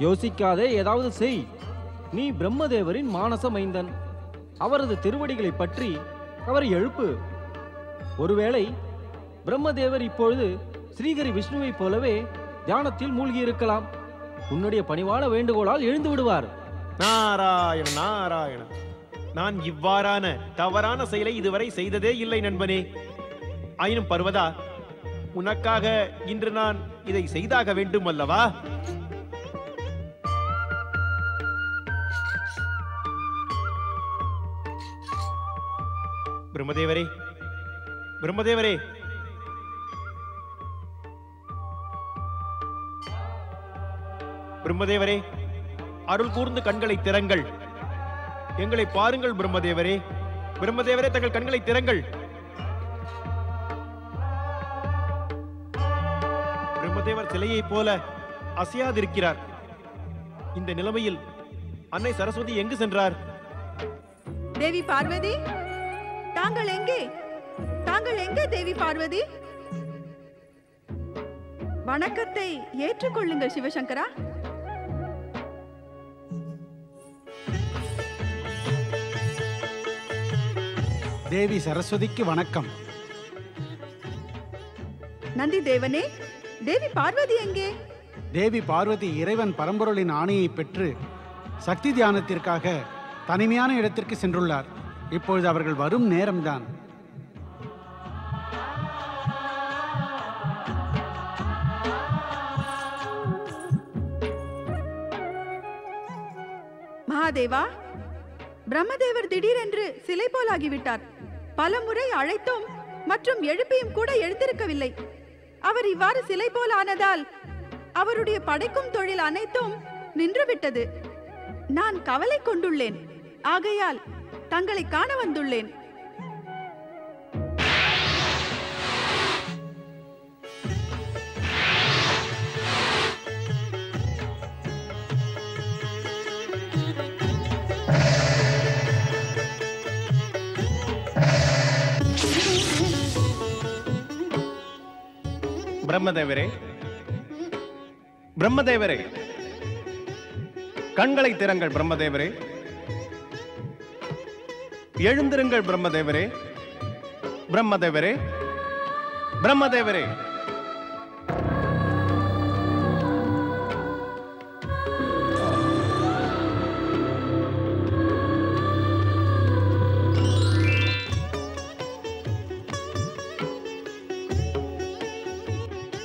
யோசிக்காதே, ஏதாவது செய். நீ பிரம்மதேவரின் மானச மைந்தன். அவரது திருவடிகளை பற்றி அவரை எழுப்பு. ஒருவேளை பிரம்மதேவர் இப்பொழுது ஸ்ரீஹரி விஷ்ணுவை போலவே தியானத்தில் மூழ்கி இருக்கலாம். உன்னுடைய பணிவான வேண்டுகோளால் எழுந்து விடுவார். நாராயண நாராயண, நான் இவ்வாறான தவறான செயலை இதுவரை செய்ததே இல்லை நண்பனே. ஆயினும் பர்வதா, உனக்காக இன்று நான் இதை செய்தாக வேண்டும் அல்லவா? பிரம்மதேவரே, பிரம்மதேவரே, பிரம்மதேவரே, அருள் கூர்ந்து கண்களை திறங்கள். எங்களை பாருங்கள் பிரம்மதேவரே. பிரம்மதேவரே, தங்கள் கண்களை திறங்கள். பிரம்மதேவர் சிலையை போல அசையாதிருக்கிறார். இந்த நிலைமையில் அன்னை சரஸ்வதி எங்கு சென்றார்? தேவி பார்வதி, தாங்கள் எங்கே? தாங்கள் எங்கே தேவி பார்வதி? வணக்கத்தை ஏற்றுக்கொள்ளுங்கள் சிவசங்கரா. தேவி சரஸ்வதிக்கு வணக்கம். நந்தி தேவனே, தேவி பார்வதி எங்கே? தேவி பார்வதி இறைவன் பரம்பொருளின் ஆணையை பெற்று சக்தி தியானத்திற்காக தனிமையான இடத்திற்கு சென்றுள்ளார். இப்பொழுது அவர்கள் வரும் நேரம்தான். மகாதேவா, பிரம்மதேவர் திடீரென்று சிலை போலாகிவிட்டார். பலமுறை அழைத்தும் மற்றும் எழுப்பியும் கூட எழுந்திருக்கவில்லை. அவர் இவ்வாறு சிலை போல் ஆனதால் அவருடைய படைக்கும் தொழில் அனைத்தும் நின்றுவிட்டது. நான் கவலை கொண்டுள்ளேன். ஆகையால் தங்களை காண வந்துள்ளேன். பிரம்மதேவரே, பிரம்மதேவரே, கண்களை திறங்கள் பிரம்மதேவரே. எழுந்திருங்கள் பிரம்மதேவரே. பிரம்மதேவரே, பிரம்மதேவரே.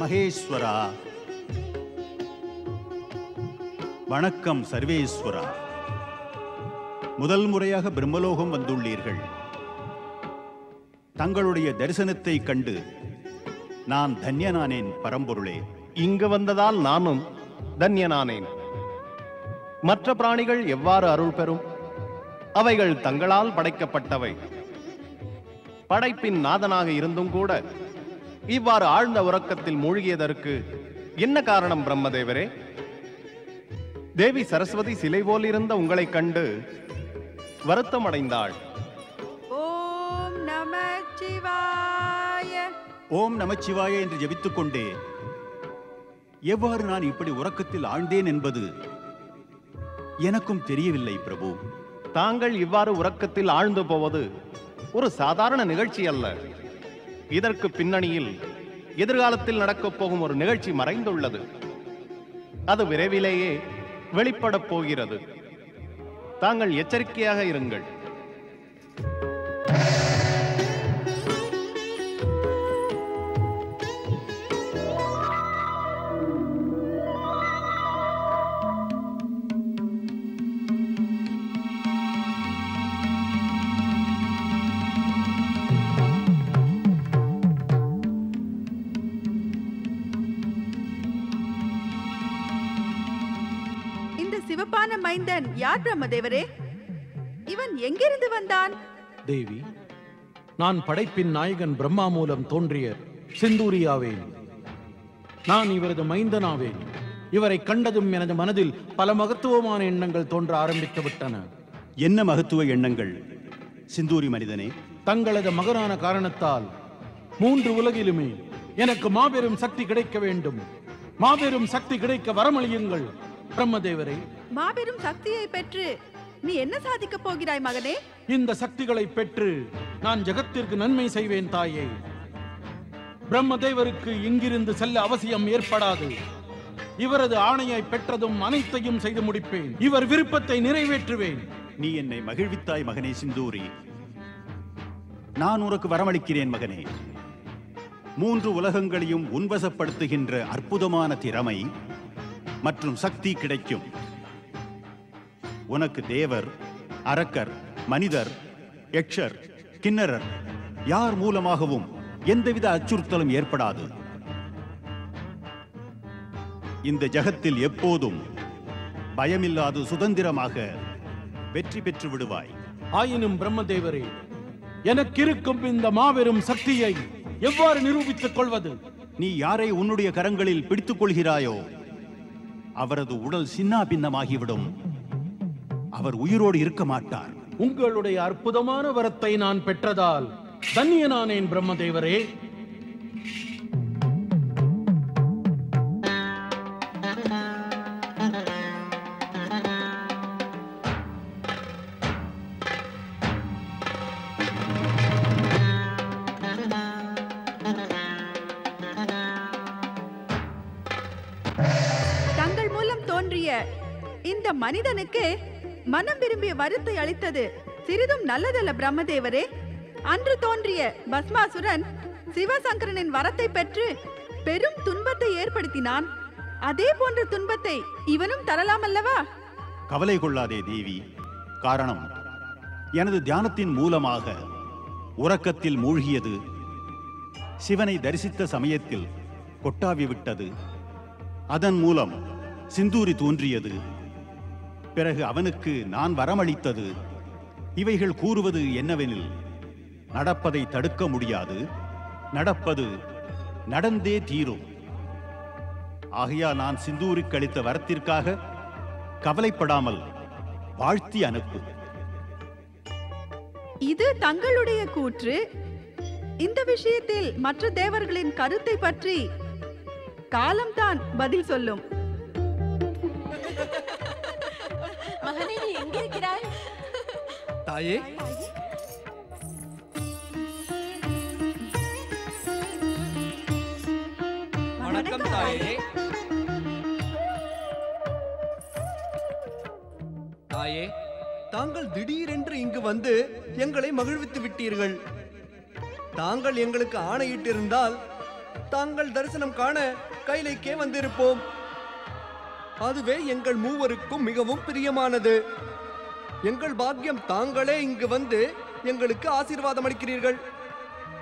மகேஸ்வரா, வணக்கம் சர்வேஸ்வரா. முதல் முறையாக பிரம்மலோகம் வந்துள்ளீர்கள். தங்களுடைய தரிசனத்தை கண்டு நான் தன்யனானேன் பரம்பொருளே. இங்கு வந்ததால் நானும் தன்யனானேன். மற்ற பிராணிகள் எவ்வாறு அருள் பெறும்? அவைகள் தங்களால் படைக்கப்பட்டவை. படைப்பின் நாதனாக இருந்தும் கூட இவ்வாறு ஆழ்ந்த உறக்கத்தில் மூழ்கியதற்கு என்ன காரணம் பிரம்மதேவரே? தேவி சரஸ்வதி சிலை போல் இருந்த உங்களை கண்டு வருத்தம் அடைந்தாள். ஓம் நமச்சிவாய, ஓம் நமச்சிவாய என்று ஜெபித்துக் கொண்டே எவ்வாறு நான் இப்படி உறக்கத்தில் ஆழ்ந்தேன் என்பது எனக்கும் தெரியவில்லை பிரபு. தாங்கள் இவ்வாறு உறக்கத்தில் ஆழ்ந்து போவது ஒரு சாதாரண நிகழ்ச்சி அல்ல. இதற்கு பின்னணியில் எதிர்காலத்தில் நடக்கப் போகும் ஒரு நிகழ்ச்சி மறைந்துள்ளது. அது விரைவிலேயே வெளிப்படப் போகிறது. தாங்கள் எச்சரிக்கையாக இருங்கள். இந்த சிவப்பான மைந்தன் யார் பிரம்மதேவரே? இவன் எங்கிருந்து வந்தான்? தேவி, நான் படைப்பின் நாயகன் பிரம்மா மூலம் தோன்றிய சிந்தூரியாவேன். நான் இவரது மைந்தனாவேன். இவரை கண்டதும் எனது மனதில் பல மகத்துவமான எண்ணங்கள் தோன்ற ஆரம்பித்து விட்டன. என்ன மகத்துவ எண்ணங்கள் சிந்தூரி மனிதனே? தங்களது மகனான காரணத்தால் 3 உலகிலுமே எனக்கு மாபெரும் சக்தி கிடைக்க வேண்டும். மாபெரும் சக்தி கிடைக்க வரமளியுங்கள் பிரம்மதேவரே. மாபெரும் சக்தியை பெற்று நீ என்ன சாதிக்க போகிறாய் மகனே? இந்த சக்திகளை பெற்று நான் ஜகத்திற்கு நன்மை செய்வேன் தாயே. பிரம்மதேவருக்கு இங்கிருந்து செல்ல அவசியம் ஏற்படாது. இவரது ஆணையை பெற்றதும் அனைத்தையும் செய்து முடிப்பேன். இவர் விருப்பத்தை நிறைவேற்றுவேன். நீ என்னை மகிழ்வித்தாய் மகனே சிந்தூரி. நான் உனக்கு வரமளிக்கிறேன் மகனே. 3 உலகங்களையும் உன்வசப்படுத்துகின்ற அற்புதமான திறமை மற்றும் சக்தி கிடைக்கும். உனக்கு தேவர், அரக்கர், மனிதர், யக்ஷர், கிண்ணறர் யார் மூலமாகவும் எந்தவித அச்சுறுத்தலும் ஏற்படாது. இந்த ஜகத்தில் எப்போதும் பயமில்லாது சுதந்திரமாக வெற்றி பெற்று விடுவாய். ஆயினும் பிரம்மதேவரே, எனக்கு இருக்கும் இந்த மாபெரும் சக்தியை எவ்வாறு நிரூபித்துக் கொள்வது? நீ யாரை உன்னுடைய கரங்களில் பிடித்துக் கொள்கிறாயோ அவரது உடல் சின்னா பின்னமாகிவிடும். அவர் உயிரோடு இருக்க மாட்டார். உங்களுடைய அற்புதமான வரத்தை நான் பெற்றதால் தன்யனானேன் பிரம்மதேவரே. தங்கள் மூலம் தோன்றிய இந்த மனிதனுக்கு மனம் விரும்பிய வரத்தை அளித்தது சிறிதும் நல்லதல்ல பிரம்மதேவரே. அன்று தோன்றிய பஸ்மாசுரன் சிவசங்கரனின் வரத்தை பெற்று பெரும் துன்பத்தை ஏற்படுத்தினான். அதே போன்ற துன்பத்தை இவனும் தரலாம் அல்லவா? கவலை கொள்ளாதே தேவி. காரணம், எனது தியானத்தின் மூலமாக உறக்கத்தில் மூழ்கியது சிவனை தரிசித்த சமயத்தில் கொட்டாவி விட்டது. அதன் மூலம் சிந்தூரி தோன்றியது. பிறகு அவனுக்கு நான் வரமளித்தது. இவைகள் கூறுவது என்னவெனில், நடப்பதை தடுக்க முடியாது, நடப்பது நடந்தே தீரும். ஆகையால் நான் சிந்தூருக்கு அளித்த வரத்திற்காக கவலைப்படாமல் வாழ்த்தி அனுப்பு. இது தங்களுடைய கூற்று. இந்த விஷயத்தில் மற்ற தேவர்களின் கருத்தை பற்றி காலம்தான் பதில் சொல்லும். மகனே, நீ எங்க இருக்கிறாய்? தாயே, வணக்கம் தாயே. தாயே, தாங்கள் திடீரென்று இங்கு வந்து எங்களை மகிழ்வித்து விட்டீர்கள். தாங்கள் எங்களுக்கு ஆணையிட்டிருந்தால் தாங்கள் தரிசனம் காண கைலைக்கே வந்திருப்போம். அதுவே எங்கள் மூவருக்கும் மிகவும் பிரியமானது. எங்கள் பாக்கியம் தாங்களே இங்கு வந்து எங்களுக்கு ஆசீர்வாதம் அளிக்கிறீர்கள்.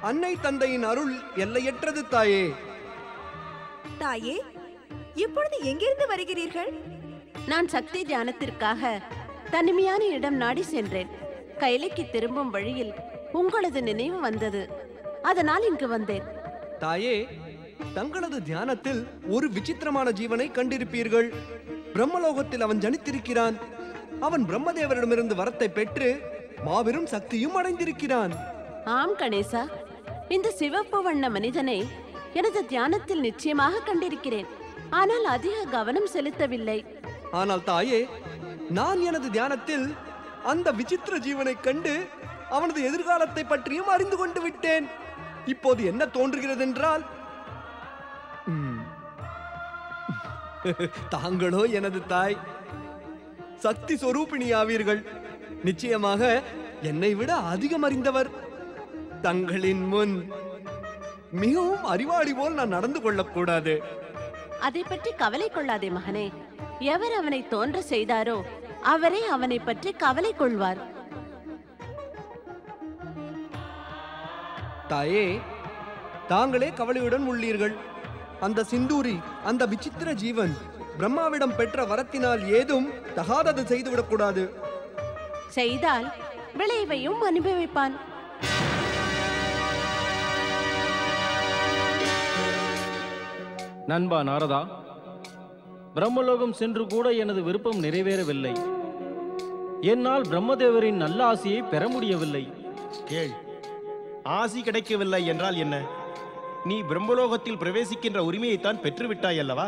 அன்னை தந்தையின் அருள் எல்லையற்றது தாயே. தாயே, இப்பொழுது எங்கிருந்து வருகிறீர்கள்? நான் சக்தி தியானத்திற்காக தனிமையான இடம் நாடி சென்றேன். கைலைக்கு திரும்பும் வழியில் உங்களது நினைவு வந்தது. அதனால் இங்கு வந்தேன். தாயே, தங்களது தியானத்தில் ஒரு விசித்திரமான ஜீவனை கண்டிருப்பீர்கள். பிரம்மலோகத்தில் அவன் ஜனித்திருக்கிறான். அவன் பிரம்மதேவரிடமிருந்து வரத்தை பெற்று மாபெரும் சக்தியும் அடைந்திருக்கிறான். ஆம் கணேசா, இந்த சிவப்பு வண்ண மனிதனை எனது தியானத்தில் நிச்சயமாக கண்டிருக்கிறேன். ஆனால் அதிக கவனம் செலுத்தவில்லை. ஆனால் தாயே, நான் எனது தியானத்தில் அந்த விசித்திர ஜீவனை கண்டு அவனது எதிர்காலத்தை பற்றியும் அறிந்து கொண்டு விட்டேன். இப்போது என்ன தோன்றுகிறது என்றால், தாங்களோ எனது தாய், சக்தி சொரூபிணி ஆவீர்கள். நிச்சயமாக என்னை விட அதிகம் அறிந்தவர். தங்களின் முன் மிகவும் அறிவாளி போல் நான் நடந்து கொள்ளக்கூடாது. அதை பற்றி கவலை கொள்ளாதே மகனே. எவர் அவனை தோன்ற செய்தாரோ அவரே அவனை பற்றி கவலை கொள்வார். தாயே, தாங்களே கவலையுடன் உள்ளீர்கள். அந்த சிந்தூரி, அந்த விசித்திர ஜீவன் பிரம்மாவிடம் பெற்ற வரத்தினால் ஏதும் தகாதது செய்துவிடக்கூடாது. செய்தால் விளைவையும் அனுபவிப்பான். நண்பா நாரதா, பிரம்மலோகம் சென்று கூட எனது விருப்பம் நிறைவேறவில்லை. என்னால் பிரம்மதேவரின் நல்ல ஆசையை பெற முடியவில்லை. கேள், ஆசி கிடைக்கவில்லை என்றால் என்ன? நீ பிரம்மலோகத்தில் பிரவேசிக்கின்ற உரிமையைத்தான் பெற்றுவிட்டாய் அல்லவா?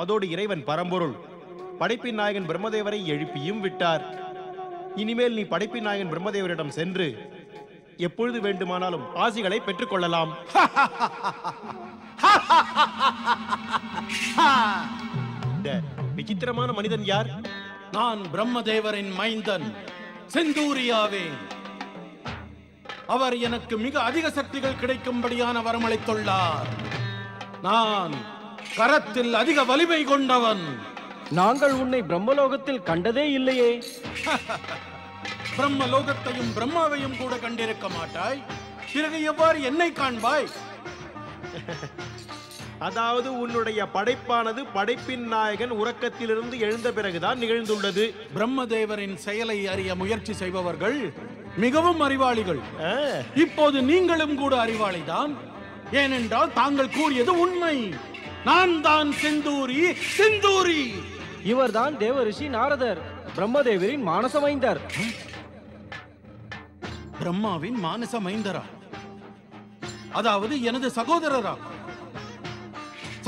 அதோடு இறைவன் பரம்பொருள் படைப்பின் நாயகன் பிரம்மதேவரை எழுப்பியும் விட்டார். இனிமேல் நீ படைப்பின் நாயகன் பிரம்மதேவரிடம் சென்று எப்பொழுது வேண்டுமானாலும் ஆசிகளை பெற்றுக்கொள்ளலாம். இந்த விசித்திரமான மனிதன் யார்? நான் பிரம்மதேவரின் மைந்தன் செந்தூரியாவேன். அவர் எனக்கு மிக அதிக சக்திகள் கிடைக்கும்படியான வரமளித்துள்ளார். நான் கரத்தில் அதிக வலிமை கொண்டவன். நாங்கள் உன்னை பிரம்மலோகத்தில் கண்டதே இல்லையே. பிரம்மலோகத்தையும் பிரம்மாவையும் கூட கண்டிருக்க மாட்டாய், பிறகு எவ்வாறு என்னை காண்பாய்? அதாவது உன்னுடைய படைப்பானது படைப்பின் நாயகன் உறக்கத்திலிருந்து எழுந்த பிறகுதான் நிகழ்ந்துள்ளது. பிரம்மதேவரின் செயலை அறிய முயற்சி செய்பவர்கள் மிகவும் அறிவாளிகள். இப்போது நீங்களும் கூட அறிவாளிதான். ஏனென்றால் தாங்கள் கூறியது உண்மை. நான் தான் செந்தூரி. செந்தூரி இவர்தான் தேவரிஷி நாரதர், பிரம்மதேவரின் மானச மைந்தர். பிரம்மாவின் மானச மைந்தரா? அதாவது எனது சகோதரரா?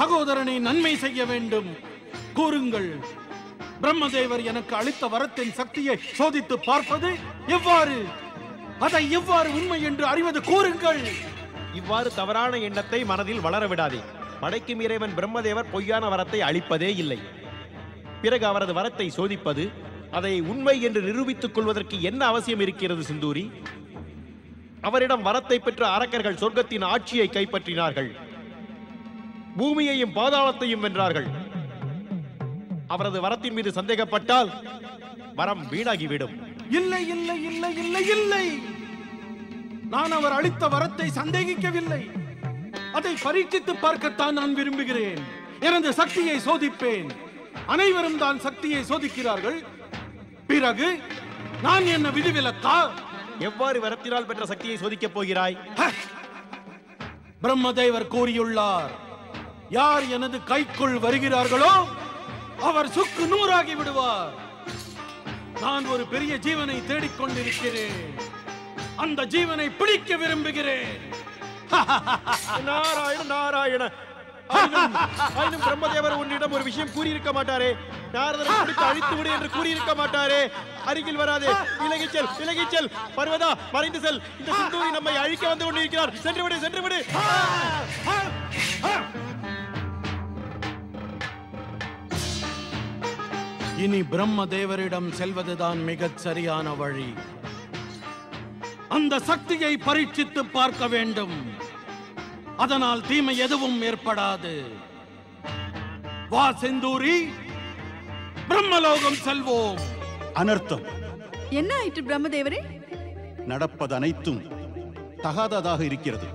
சகோதரனை நன்மை செய்ய வேண்டும். கூறுங்கள், பிரம்மதேவர் எனக்கு அளித்த வரத்தின் சக்தியை சோதித்து பார்ப்பது எவ்வாறு? அதை எவ்வாறு உண்மை என்று அறிவது கூறுங்கள். இவ்வாறு தவறான எண்ணத்தை மனதில் வளர விடாதே. படைக்கும் இறைவன் பிரம்மதேவர் பொய்யான வரத்தை அளிப்பதே இல்லை. பிறகு அவரது வரத்தை சோதிப்பது, அதை உண்மை என்று நிரூபித்துக் கொள்வதற்கு என்ன அவசியம் இருக்கிறது சிந்தூரி? அவரிடம் வரத்தை பெற்ற அரக்கர்கள் சொர்க்கத்தின் ஆட்சியை கைப்பற்றினார்கள், பூமியையும் பாதாளத்தையும் வென்றார்கள். அவரது வரத்தின் மீது சந்தேகப்பட்டால் வரம் வீணாகிவிடும். இல்லை இல்லை இல்லை இல்லை இல்லை, நான் அவர் அளித்த வரத்தை சந்தேகிக்கவில்லை. அதை பரீட்சித்து பார்க்கத்தான் நான் விரும்புகிறேன். எனது சக்தியை சோதிப்பேன். அனைவரும் தான் சக்தியை சோதிக்கிறார்கள். பிறகு நான் என்ன விதிவிலக்கா? எவ்வாறு வரத்தினால் பெற்ற சக்தியை சோதிக்கப் போகிறாய்? பிரம்மதேவர் கூறியுள்ளார், யார் எனது கைக்குள் வருகிறார்களோ அவர் சுக்கு நூறாகி விடுவார். நான் ஒரு பெரிய ஜீவனை தேடிக்கொண்டிருக்கிறேன். அந்த ஜீவனை பிடிக்க விரும்புகிறேன். நாராயண நாராயண. ஆயினும் பிரம்மதேவர் உன்னிடம் ஒரு விஷயம் கூறியிருக்க மாட்டாரே? நாரதரை பிடித்து அழித்து விடு என்று கூறியிருக்க மாட்டாரே? அருகில் வராதே, விலகிச் செல், விலகிச் செல். பர்வதா, மறைந்து செல். இந்த சிந்தூரி நம்மை அழிக்க வந்து கொண்டிருக்கிறார். சென்று விடு, சென்று விடு. இனி பிரம்மதேவரிடம் செல்வதுதான் மிகச் சரியான வழி. அந்த சக்தியை பரீட்சித்து பார்க்க வேண்டும். அதனால் தீமை எதுவும் ஏற்படாது. வா செந்தூரி, பிரம்மலோகம் செல்வோம். அனர்த்தம். என்ன ஆயிற்று பிரம்மதேவரே? நடப்பது அனைத்தும் தகாததாக இருக்கிறது.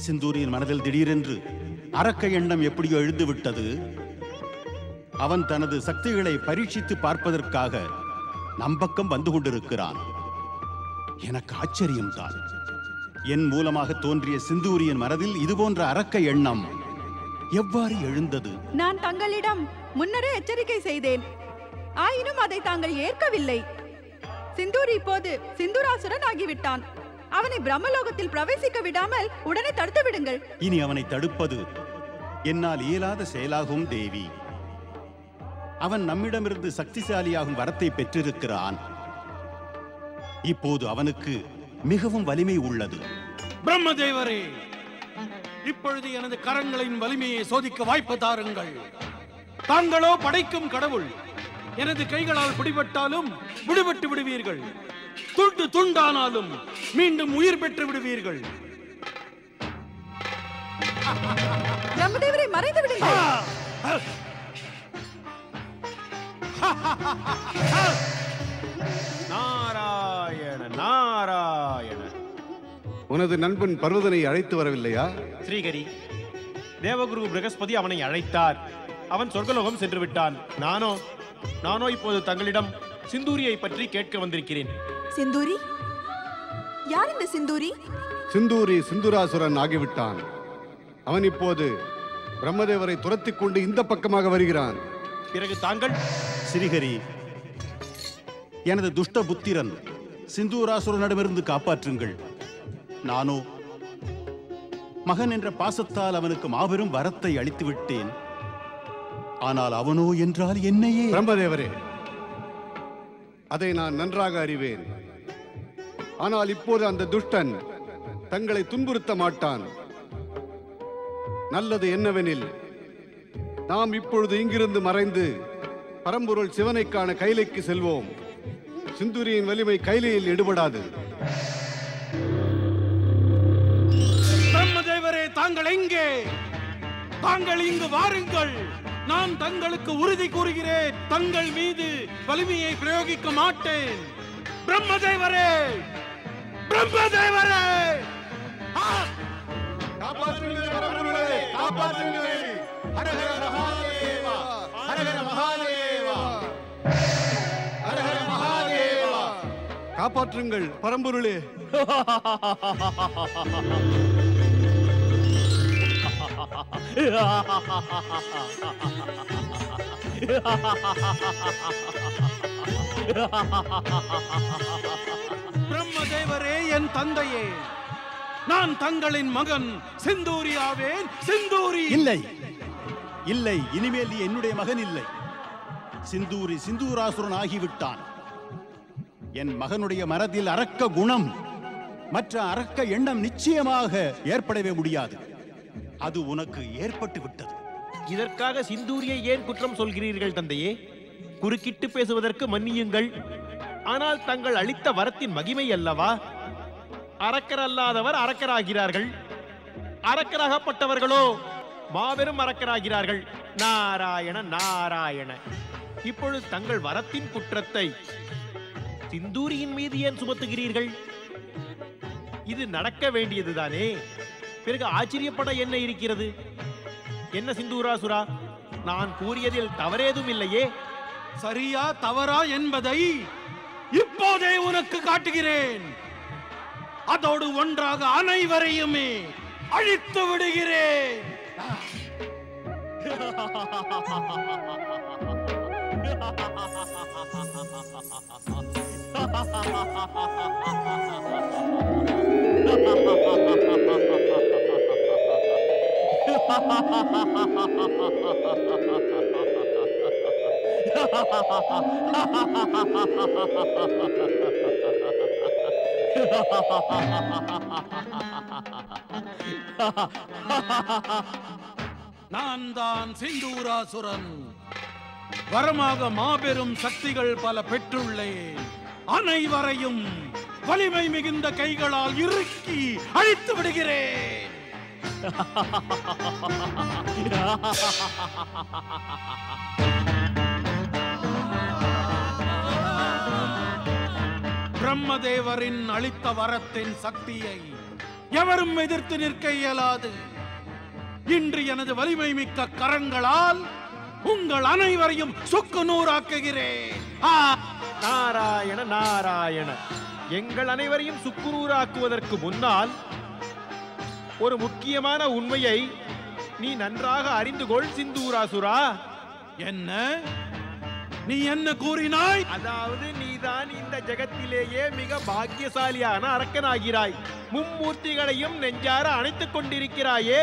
சிந்தூரியின் மனதில் திடீரென்று அரக்க எண்ணம் எப்படியோ எழுந்து விட்டது. அவன் தனது சக்திகளை பரீட்சித்து பார்ப்பதற்காக நம்பக்கம் வந்து கொண்டிருக்கிறான். எனக்கு ஆச்சரியம்தான். என் மூலமாக தோன்றிய சிந்தூரியின் மனதில் இதுபோன்ற அரக்க எண்ணம் எவ்வாறு எழுந்தது? நான் தங்களிடம் முன்னரே எச்சரிக்கை செய்தேன். ஆயினும் அதை தாங்கள் ஏற்கவில்லை. சிந்தூரி இப்போது சிந்தூராசுரன் ஆகிவிட்டான். அவனை பிரம்மலோகத்தில் பிரவேசிக்க விடாமல் உடனே தடுத்து விடுங்கள். இனி அவனை தடுப்பது என்னால் இயலாத செயலாகும் தேவி. அவன் நம்மிடமிருந்து சக்திசாலியாகும் வரத்தை பெற்றிருக்கிறான். இப்போது அவனுக்கு மிகவும் வலிமை உள்ளது. பிரம்மதேவரே, இப்பொழுது எனது கரங்களின் வலிமையை சோதிக்க வாய்ப்பு தாருங்கள். தாங்களோ படைக்கும் கடவுள். எனது கைகளால் பிடிபட்டாலும் விடுபட்டு விடுவீர்கள். துண்டு துண்டானாலும் மீண்டும் உயிர் பெற்று விடுவீர்கள். பிரம்மதேவரை மறைந்து விடுங்கள். நாராயண நாராயண. உனது நண்பன் பர்வதனை அழைத்து வரவில்லையா? ஸ்ரீகரி, தேவகுரு பிரகஸ்பதி அவனை அழைத்தார். அவன் சொர்க்கலோகம் சென்று விட்டான். நானோ இப்போது தங்களிடம் சிந்தூரியை பற்றி கேட்க வந்திருக்கிறேன். சிந்தூரி? யார் இந்த சிந்தூரி? சிந்தூரி சிந்துராசுரன் ஆகிவிட்டான். அவன் இப்போது பிரம்மதேவரை துரத்திக் கொண்டு இந்த பக்கமாக வருகிறான். பிறகு தாங்கள்? ஸ்ரீஹரி, எனது துஷ்ட புத்திரன் சிந்தூராசுரனிடமிருந்து காப்பாற்றுங்கள். நானோ மகன் என்ற பாசத்தால் அவனுக்கு மாபெரும் வரத்தை அளித்து விட்டேன். ஆனால் அவனோ என்றால் என்னையே. பிரம்மதேவரே, அதை நான் நன்றாக அறிவேன். ஆனால் இப்போது அந்த துஷ்டன் தங்களை துன்புறுத்த மாட்டான். நல்லது என்னவெனில், நாம் இப்பொழுது இங்கிருந்து மறைந்து பரம்பொருள் சிவனை காண கைலைக்கு செல்வோம். சிந்தூரியின் வலிமை கைலையில் எடுபடாது. பிரம்மதேவரே, தாங்கள் எங்கே? தாங்கள் இங்கு வாருங்கள். நான் தங்களுக்கு உறுதி கூறுகிறேன், தங்கள் மீது வலிமையை பிரயோகிக்க மாட்டேன். பிரம்மதேவரே, பிரம்மதேவரே! காப்பாற்றுங்கள் பரம்பொருளே, காப்பாற்றுங்கள். ஹர ஹர மகாதேவா, ஹர ஹர மகாதேவா, ஹர ஹர மகாதேவா. காப்பாற்றுங்கள் பரம்பொருளே. பிரம்மதேவரே, என் தந்தையே, நான் தங்களின் மகன் சிந்தூரி ஆவேன். சிந்தூரி! இல்லை இல்லை, இனிமேல் நீ என்னுடைய மகன் இல்லை. சிந்தூரி சிந்தூராசுரன் ஆகிவிட்டான். என் மகனுடைய மனதில் அரக்க குணம், மற்ற அரக்க எண்ணம் நிச்சயமாக ஏற்படவே முடியாது. அது உனக்கு ஏற்பட்டு விட்டது. இதற்காக சிந்தூரியை ஏன் குற்றம் சொல்கிறீர்கள் தந்தையே? குறுக்கிட்டு பேசுவதற்கு மன்னியுங்கள். ஆனால் தங்கள் அளித்த வரத்தின் மகிமை அல்லவா? அரக்கர் அல்லாதவர் அரக்கராகிறார்கள், அரக்கராகப்பட்டவர்களோ மாபெரும் அரக்கராகிறார்கள். நாராயண நாராயண. இப்பொழுது தங்கள் வரத்தின் குற்றத்தை சிந்தூரியின் மீது ஏன் சுமத்துகிறீர்கள்? இது நடக்க வேண்டியதுதானே. பிறகு ஆச்சரியப்பட என்ன இருக்கிறது? என்ன சிந்தூராசுரா, நான் கூறியதில் தவறேதும் இல்லையே? சரியா தவறா என்பதை இப்போதே உனக்கு காட்டுகிறேன். அதோடு ஒன்றாக அனைவரையுமே அழித்து விடுகிறேன். நான் தான் சிந்தூராசுரன். வரமாக மாபெரும் சக்திகள் பல பெற்றுள்ளேன். அனைவரையும் வலிமை மிகுந்த கைகளால் இறுக்கி அழித்து விடுகிறேன். பிரம்மதேவரின் அளித்த வரத்தின் சக்தியை எவரும் எதிர்த்து நிற்க இயலாது. இன்று எனது வலிமை மிக்க கரங்களால் உங்கள் அனைவரையும் சுக்கு நூறாக்குகிறேன். நாராயண நாராயண. எங்கள் அனைவரையும் சுக்குநூறாக்குவதற்கு முன்னால் ஒரு முக்கியமான உண்மையை நீ நன்றாக அறிந்து கொள் சிந்தூராசுரா. என்ன? நீ என்ன கூறினாய்? அதாவது நீதான் இந்த ஜகத்திலேயே மிக பாக்கியசாலியான அரக்கனாகிறாய். மும்மூர்த்திகளையும் நெஞ்சார அணைத்துக் கொண்டிருக்கிறாயே.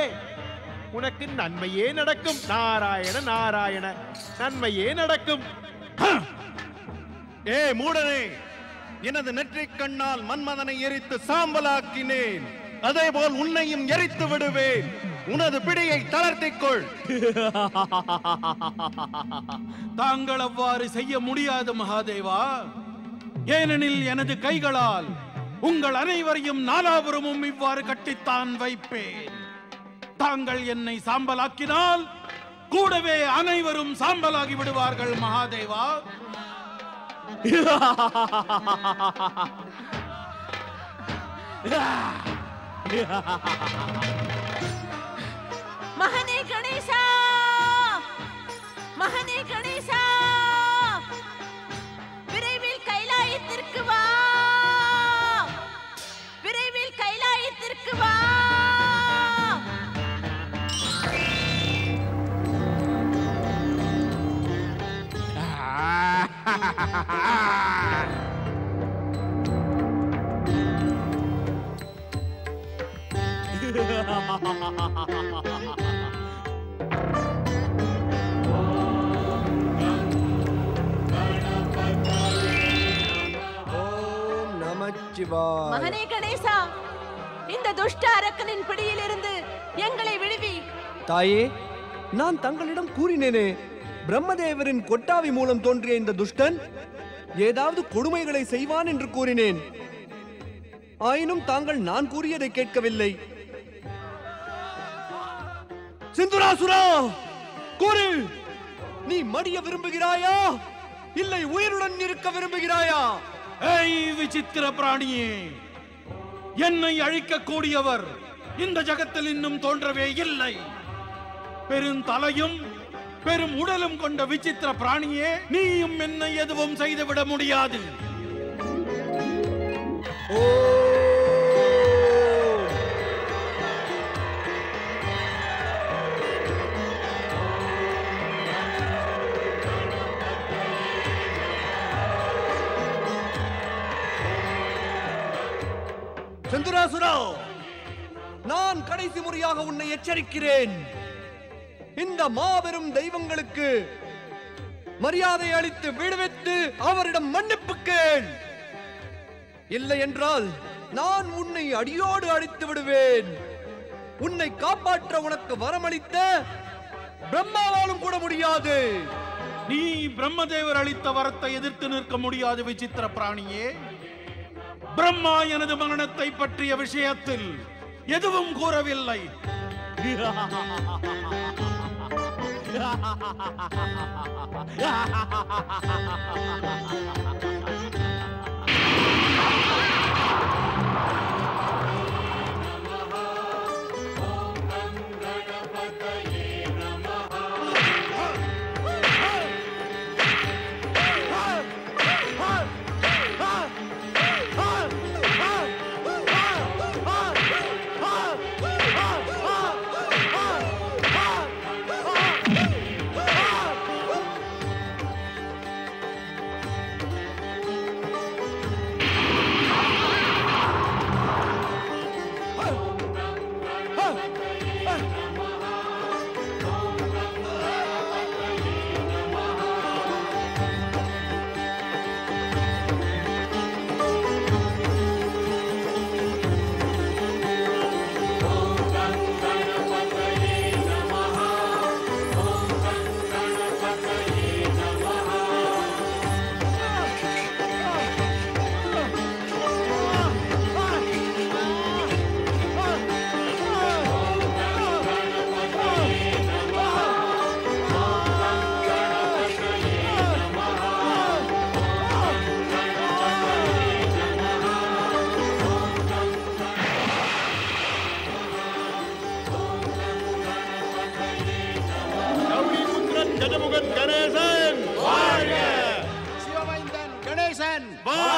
உனக்கு நன்மையே நடக்கும். நாராயண நாராயண, நன்மையே நடக்கும். ஏ மூடனே, எனது நெற்றிக் கண்ணால் மன்மதனை எரித்து சாம்பலாக்கினேன். அதேபோல் உன்னையும் எரித்து விடுவேன். உனது பிடியை தளர்த்திக் கொள். தாங்கள் அவ்வாறு செய்ய முடியாது மகாதேவா. ஏனெனில் எனது கைகளால் உங்கள் அனைவரையும் நாலாபுரமும் இவ்வாறு கட்டித்தான் வைப்பேன். தாங்கள் என்னை சாம்பலாக்கினால் கூடவே அனைவரும் சாம்பலாகி விடுவார்கள் மகாதேவா. மகனே கணேசா, மகனே கணேசா, விரைவில் கைலாயத்திற்கு வா, விரைவில் கைலாயத்திற்கு வா. ஓம் நமச்சிவாய. மகனே கணேசா, இந்த துஷ்ட அரக்கனின் பிடியிலிருந்து எங்களை விடுவி. தாயே, நான் தங்களிடம் கூறினேனே, பிரம்மதேவரின் கொட்டாவி மூலம் தோன்றிய இந்த துஷ்டன் ஏதாவது கொடுமைகளை செய்வான் என்று கூறினேன். ஆயினும் தாங்கள் நான் கூறியதை கேட்கவில்லை. சிந்துராசுரா, கூறு, நீ மடிய விரும்புகிறாயா இல்லை உயிருடன் இருக்க விரும்புகிறாயா? ஏய் விசித்திர பிராணியே, என்னை அழிக்கக்கூடியவர் இந்த ஜகத்தில் இன்னும் தோன்றவே இல்லை. பெருந்தலையும் பெரும் உடலும் கொண்ட விசித்திர பிராணியே, நீயும் என்னை எதுவும் செய்துவிட முடியாது. சந்துராசுரா, நான் கடைசி முறையாக உன்னை எச்சரிக்கிறேன். இந்த மாபெரும் தெய்வங்களுக்கு மரியாதை அளித்து விடுவித்து அவரிடம் மன்னிப்பு கேள். இல்லை என்றால் நான் உன்னை அடியோடு அழித்து விடுவேன். உன்னை காப்பாற்ற உனக்கு வரமளித்த பிரம்மாவாலும் கூட முடியாது. நீ பிரம்மதேவர் அளித்த வரத்தை எதிர்த்து நிற்க முடியாது விசித்திர பிராணியே. பிரம்மா எனது மரணத்தை பற்றிய விஷயத்தில் எதுவும் கூறவில்லை. கஜமுகன் கணேசன் வாழ்க! சிவமைந்தன் கணேசன் வாழ்க!